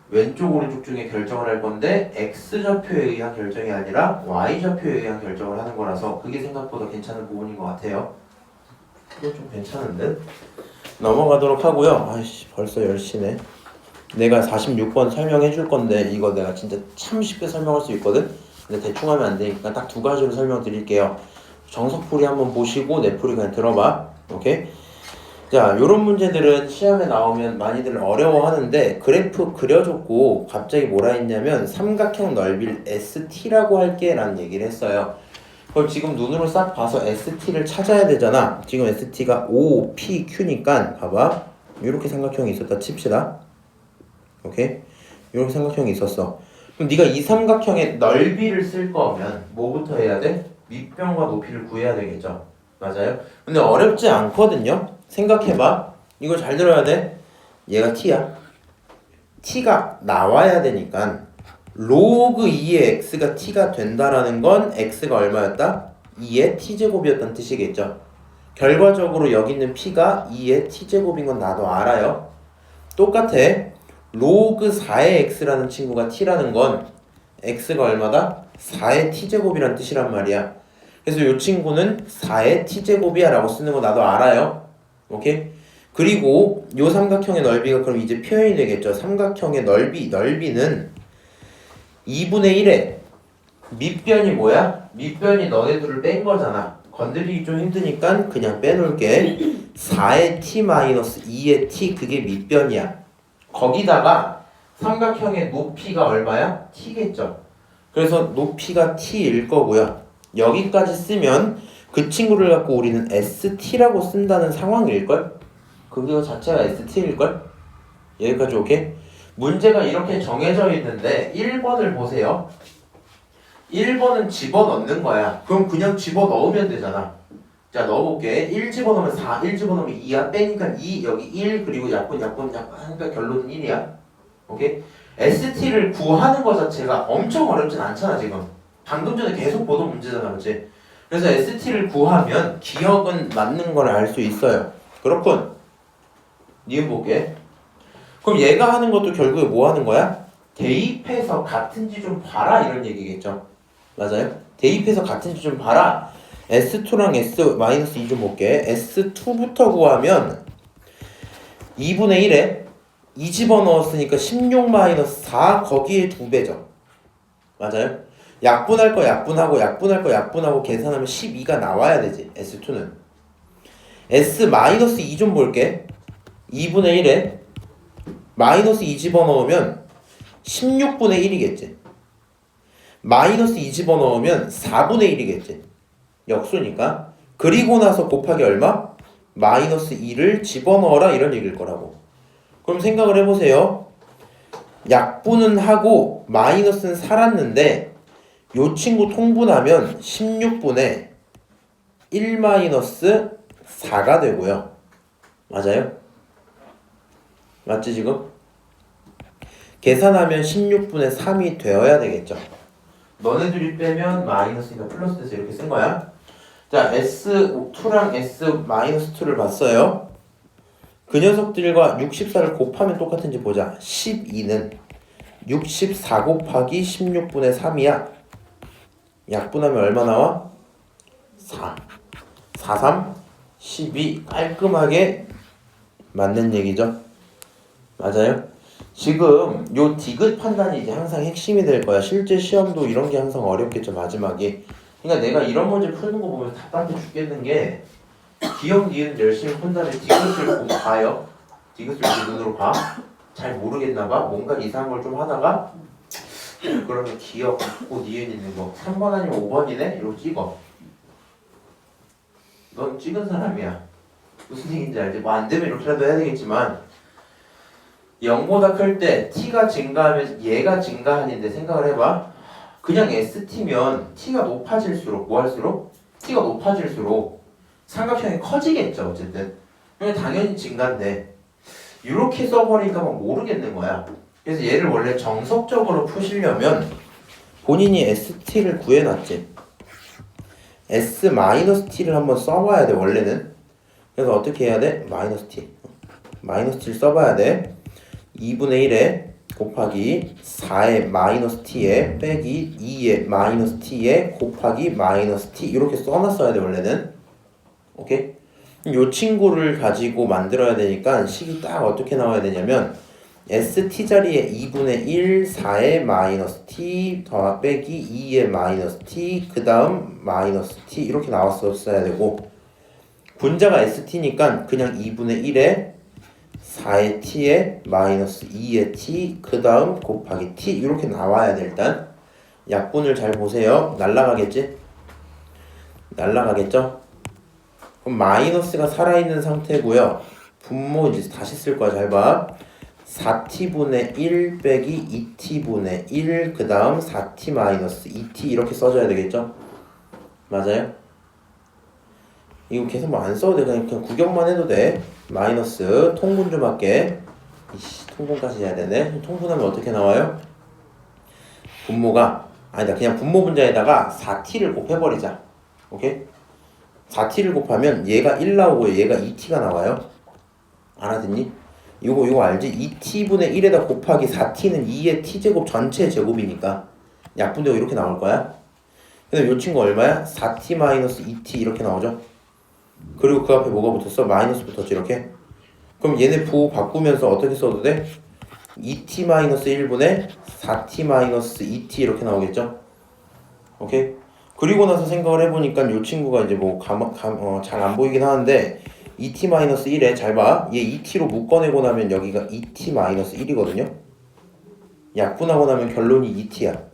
왼쪽 오른쪽 중에 결정을 할 건데 X좌표에 의한 결정이 아니라 Y좌표에 의한 결정을 하는 거라서 그게 생각보다 괜찮은 부분인 것 같아요. 이거 좀 괜찮은데? 넘어가도록 하고요. 아이씨 벌써 10시네. 내가 46번 설명해 줄 건데 이거 내가 진짜 참 쉽게 설명할 수 있거든? 근데 대충 하면 안 되니까 딱 2가지로 설명드릴게요. 정석풀이 한번 보시고 내 풀이 그냥 들어봐. 오케이? 자, 요런 문제들은 시험에 나오면 많이들 어려워하는데 그래프 그려줬고 갑자기 뭐라 했냐면 삼각형 넓이를 ST라고 할게 라는 얘기를 했어요. 그럼 지금 눈으로 싹 봐서 ST를 찾아야 되잖아. 지금 ST가 OPQ니까 봐봐. 이렇게 삼각형이 있었다 칩시다. 오케이? 이렇게 삼각형이 있었어. 그럼 네가 이 삼각형의 넓이를 쓸 거면 뭐부터 해야 돼? 밑변과 높이를 구해야 되겠죠. 맞아요? 근데 어렵지 않거든요. 생각해봐. 이거 잘 들어야 돼. 얘가 t야. t가 나와야 되니까 로그 2의 x가 t가 된다라는 건 x가 얼마였다? 2의 t제곱이었다는 뜻이겠죠. 결과적으로 여기 있는 p가 2의 t제곱인 건 나도 알아요. 똑같아. 로그 4의 x라는 친구가 t라는 건 x가 얼마다? 4의 t제곱이란 뜻이란 말이야. 그래서 이 친구는 4의 t제곱이야 라고 쓰는 거 나도 알아요. 오케이? 그리고 이 삼각형의 넓이가 그럼 이제 표현이 되겠죠. 삼각형의 넓이는 2분의 1에 밑변이 뭐야? 밑변이 너네들을 뺀 거잖아. 건드리기 좀 힘드니까 그냥 빼놓을게. 4의 t-2의 t 그게 밑변이야. 거기다가 삼각형의 높이가 얼마야? t겠죠. 그래서 높이가 t일 거고요. 여기까지 쓰면 그 친구를 갖고 우리는 ST라고 쓴다는 상황일걸? 그거 자체가 ST일걸? 여기까지 오케이? 문제가 이렇게 정해져 있는데 1번을 보세요. 1번은 집어넣는 거야. 그럼 그냥 집어넣으면 되잖아. 자 넣어볼게. 1 집어넣으면 4, 1 집어넣으면 2야. 빼니까 2, 여기 1, 그리고 약분 하니까 결론은 1이야. 오케이? ST를 구하는 거 자체가 엄청 어렵진 않잖아 지금. 방금 전에 계속 보던 문제잖아, 그렇지? 그래서 ST를 구하면 기억은 맞는 걸 알 수 있어요. 그렇군. 니은 볼게. 그럼 얘가 하는 것도 결국에 뭐 하는 거야? 대입해서 같은지 좀 봐라 이런 얘기겠죠. 맞아요? 대입해서 같은지 좀 봐라. S2랑 S-2 좀 볼게. S2부터 구하면 2분의 1에 2 집어넣었으니까 16-4 거기에 2배죠. 맞아요? 약분할 거 약분하고 약분할 거 약분하고 계산하면 12가 나와야 되지. S2는. S-2 좀 볼게. 2분의 1에 마이너스 2 집어넣으면 16분의 1이겠지. 마이너스 2 집어넣으면 4분의 1이겠지. 역수니까. 그리고 나서 곱하기 얼마? 마이너스 2를 집어넣어라 이런 얘기일 거라고. 그럼 생각을 해보세요. 약분은 하고 마이너스는 살았는데 요 친구 통분하면 16분의 1 마이너스 4가 되고요. 맞아요? 맞지 지금? 계산하면 16분의 3이 되어야 되겠죠. 너네들이 빼면 마이너스니까 플러스 돼서 이렇게 쓴 거야. 자, S2랑 S-2를 봤어요. 그 녀석들과 64를 곱하면 똑같은지 보자. 12는 64 곱하기 16분의 3이야. 약분하면 얼마 나와? 4. 4, 3, 12 깔끔하게 맞는 얘기죠. 맞아요? 지금 요 디귿 판단이 이제 항상 핵심이 될 거야. 실제 시험도 이런 게 항상 어렵겠죠, 마지막에. 그러니까 내가 이런 문제 푸는 거 보면 답답해 죽겠는 게 기억 니은 열심히 푼 다음에 디귿을 보고 봐요. 디귿을 눈으로 봐. 잘 모르겠나 봐. 뭔가 이상한 걸 좀 하다가 그러면 기억 고 니은 있는 거 3번 아니면 5번이네? 이러고 찍어. 넌 찍은 사람이야. 무슨 얘기인지 알지? 뭐 안 되면 이렇게라도 해야 되겠지만 0보다 클 때 t가 증가하면 얘가 증가하는데 생각을 해봐. 그냥 ST면 t가 높아질수록 뭐 할수록? t가 높아질수록 삼각형이 커지겠죠. 어쨌든 그러면 당연히 증가인데 이렇게 써버리니까 막 모르겠는 거야. 그래서 얘를 원래 정석적으로 푸시려면 본인이 ST를 구해놨지. S-T를 한번 써봐야 돼 원래는. 그래서 어떻게 해야 돼? 마이너스 T. 마이너스 T를 써봐야 돼. 2분의 1에 곱하기 4의 마이너스 T에 빼기 2의 마이너스 T에 곱하기 마이너스 T 이렇게 써놨어야 돼 원래는. 오케이? 이 친구를 가지고 만들어야 되니까 식이 딱 어떻게 나와야 되냐면 ST 자리에 2분의 1, 4의 마이너스 T 더 빼기 2의 마이너스 T 그 다음 마이너스 T 이렇게 나왔었어야 되고 분자가 ST니까 그냥 2분의 1에 4의 t에 마이너스 2의 t 그 다음 곱하기 t 이렇게 나와야 돼. 일단 약분을 잘 보세요. 날라가겠지? 날라가겠죠? 그럼 마이너스가 살아있는 상태고요. 분모 이제 다시 쓸 거야. 잘 봐. 4t분의 1 빼기 2t분의 1 그 다음 4t 마이너스 2t 이렇게 써줘야 되겠죠? 맞아요? 이거 계속 뭐 안 써도 돼. 그냥 구경만 해도 돼. 마이너스 통분 좀 할게. 이씨, 통분까지 해야 되네. 통분하면 어떻게 나와요? 분모가 아니다. 그냥 분모 분자에다가 4t를 곱해버리자. 오케이? 4t를 곱하면 얘가 1 나오고 얘가 2t가 나와요. 알아듣니? 이거 알지? 2t분의 1에다 곱하기 4t는 2의 t제곱 전체 제곱이니까 약분되고 이렇게 나올 거야. 근데 요 친구 얼마야? 4t 마이너스 2t 이렇게 나오죠? 그리고 그 앞에 뭐가 붙었어? 마이너스 붙었지 이렇게? 그럼 얘네 부호 바꾸면서 어떻게 써도 돼? 2t-1분의 4t-2t 이렇게 나오겠죠? 오케이? 그리고 나서 생각을 해보니까 이 친구가 이제 뭐 잘 안 보이긴 하는데 2t-1에 잘 봐. 얘 2t로 묶어내고 나면 여기가 2t-1이거든요? 약분하고 나면 결론이 2t야.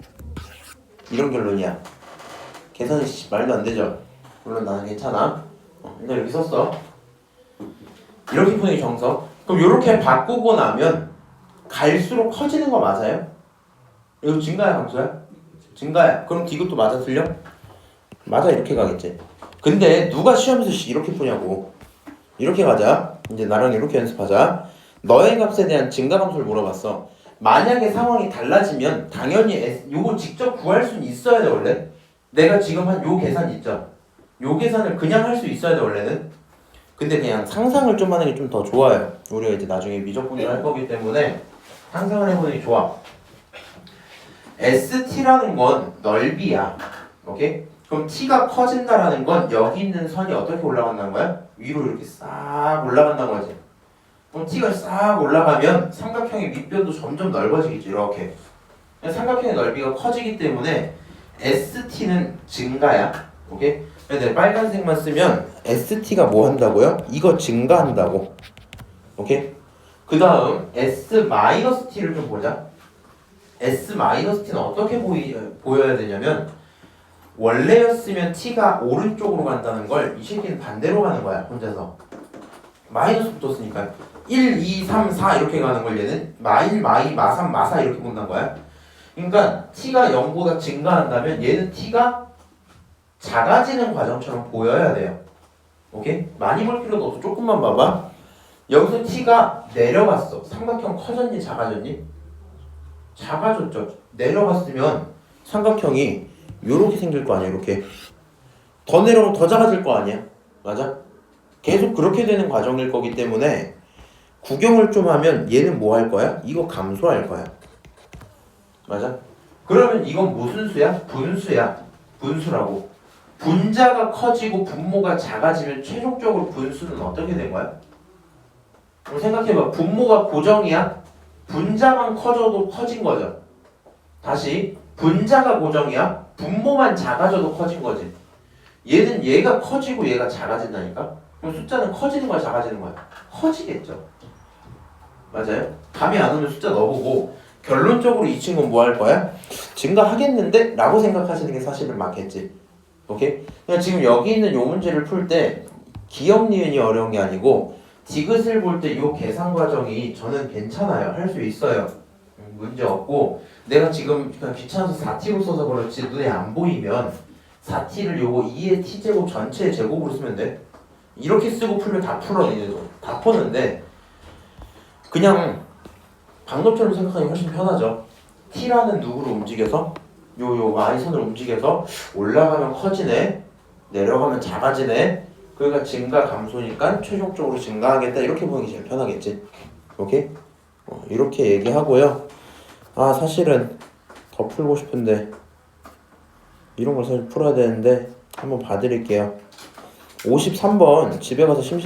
이런 결론이야. 계산이 말도 안 되죠? 물론 나는 괜찮아. 일단 이렇게 썼어. 이렇게 푸는 게 정석. 그럼 이렇게 바꾸고 나면 갈수록 커지는 거 맞아요? 이거 증가야 감소야? 증가야. 그럼 디귿도 맞아 틀려? 맞아 이렇게 가겠지. 근데 누가 시험에서 이렇게 푸냐고. 이렇게 가자. 이제 나랑 이렇게 연습하자. 너의 값에 대한 증가 감소를 물어봤어. 만약에 상황이 달라지면 당연히 요거 직접 구할 수는 있어야 돼 원래. 내가 지금 한 요 계산 있죠. 요 계산을 그냥 할 수 있어야 돼 원래는. 근데 그냥 상상을 좀 하는 게 좀 더 좋아요. 우리가 이제 나중에 미적분을 할 거기 때문에 상상을 해보는 게 좋아. ST라는 건 넓이야. 오케이? 그럼 T가 커진다라는 건 여기 있는 선이 어떻게 올라간다는 거야? 위로 이렇게 싹 올라간다는 거지. 그럼 T가 싹 올라가면 삼각형의 밑변도 점점 넓어지겠지. 이렇게. 삼각형의 넓이가 커지기 때문에 ST는 증가야. 오케이? 근데 빨간색만 쓰면 ST가 뭐 한다고요? 이거 증가한다고. 오케이? 그 다음 S-T를 좀 보자. S-T는 어떻게 보여야 되냐면 원래였으면 T가 오른쪽으로 간다는 걸 이 새끼는 반대로 가는 거야. 혼자서. 마이너스 붙었으니까 1, 2, 3, 4 이렇게 가는 걸 얘는 마1, 마2, 마3, 마4 이렇게 본다는 거야. 그러니까 T가 0보다 증가한다면 얘는 T가 작아지는 과정처럼 보여야 돼요. 오케이? 많이 볼 필요도 없어. 조금만 봐봐. 여기서 T가 내려갔어. 삼각형 커졌니? 작아졌니? 작아졌죠. 내려갔으면 삼각형이 요렇게 생길 거 아니야. 이렇게 더 내려가면 더 작아질 거 아니야. 맞아? 계속 그렇게 되는 과정일 거기 때문에 구경을 좀 하면 얘는 뭐 할 거야? 이거 감소할 거야. 맞아? 그러면 이건 무슨 수야? 분수야. 분수라고. 분자가 커지고 분모가 작아지면 최종적으로 분수는 어떻게 된 거야? 그럼 생각해봐. 분모가 고정이야? 분자만 커져도 커진 거죠. 다시 분자가 고정이야? 분모만 작아져도 커진 거지. 얘는 얘가 커지고 얘가 작아진다니까? 그럼 숫자는 커지는 거야 작아지는 거야? 커지겠죠. 맞아요? 감이 안 오면 숫자 넣어보고 결론적으로 이 친구는 뭐 할 거야? 증가하겠는데? 라고 생각하시는 게 사실은 맞겠지. 오케이? 그냥 지금 여기 있는 요 문제를 풀 때 기억 니은이 어려운 게 아니고 디귿을 볼 때 요 계산 과정이 저는 괜찮아요. 할 수 있어요. 문제 없고 내가 지금 그냥 귀찮아서 4t로 써서 그렇지 눈에 안 보이면 4t를 요거 2의 t제곱 전체의 제곱으로 쓰면 돼. 이렇게 쓰고 풀면 다 풀어. 얘네도 다 푸는데 그냥 방금처럼 생각하기 훨씬 편하죠. t라는 누구로 움직여서 요 y선으로 움직여서 올라가면 커지네, 내려가면 작아지네. 그러니까 증가 감소니까 최종적으로 증가하겠다 이렇게 보는 게 제일 편하겠지. 오케이? 이렇게 얘기하고요. 아 사실은 더 풀고 싶은데 이런 걸 사실 풀어야 되는데 한번 봐드릴게요. 53번 집에 가서 심심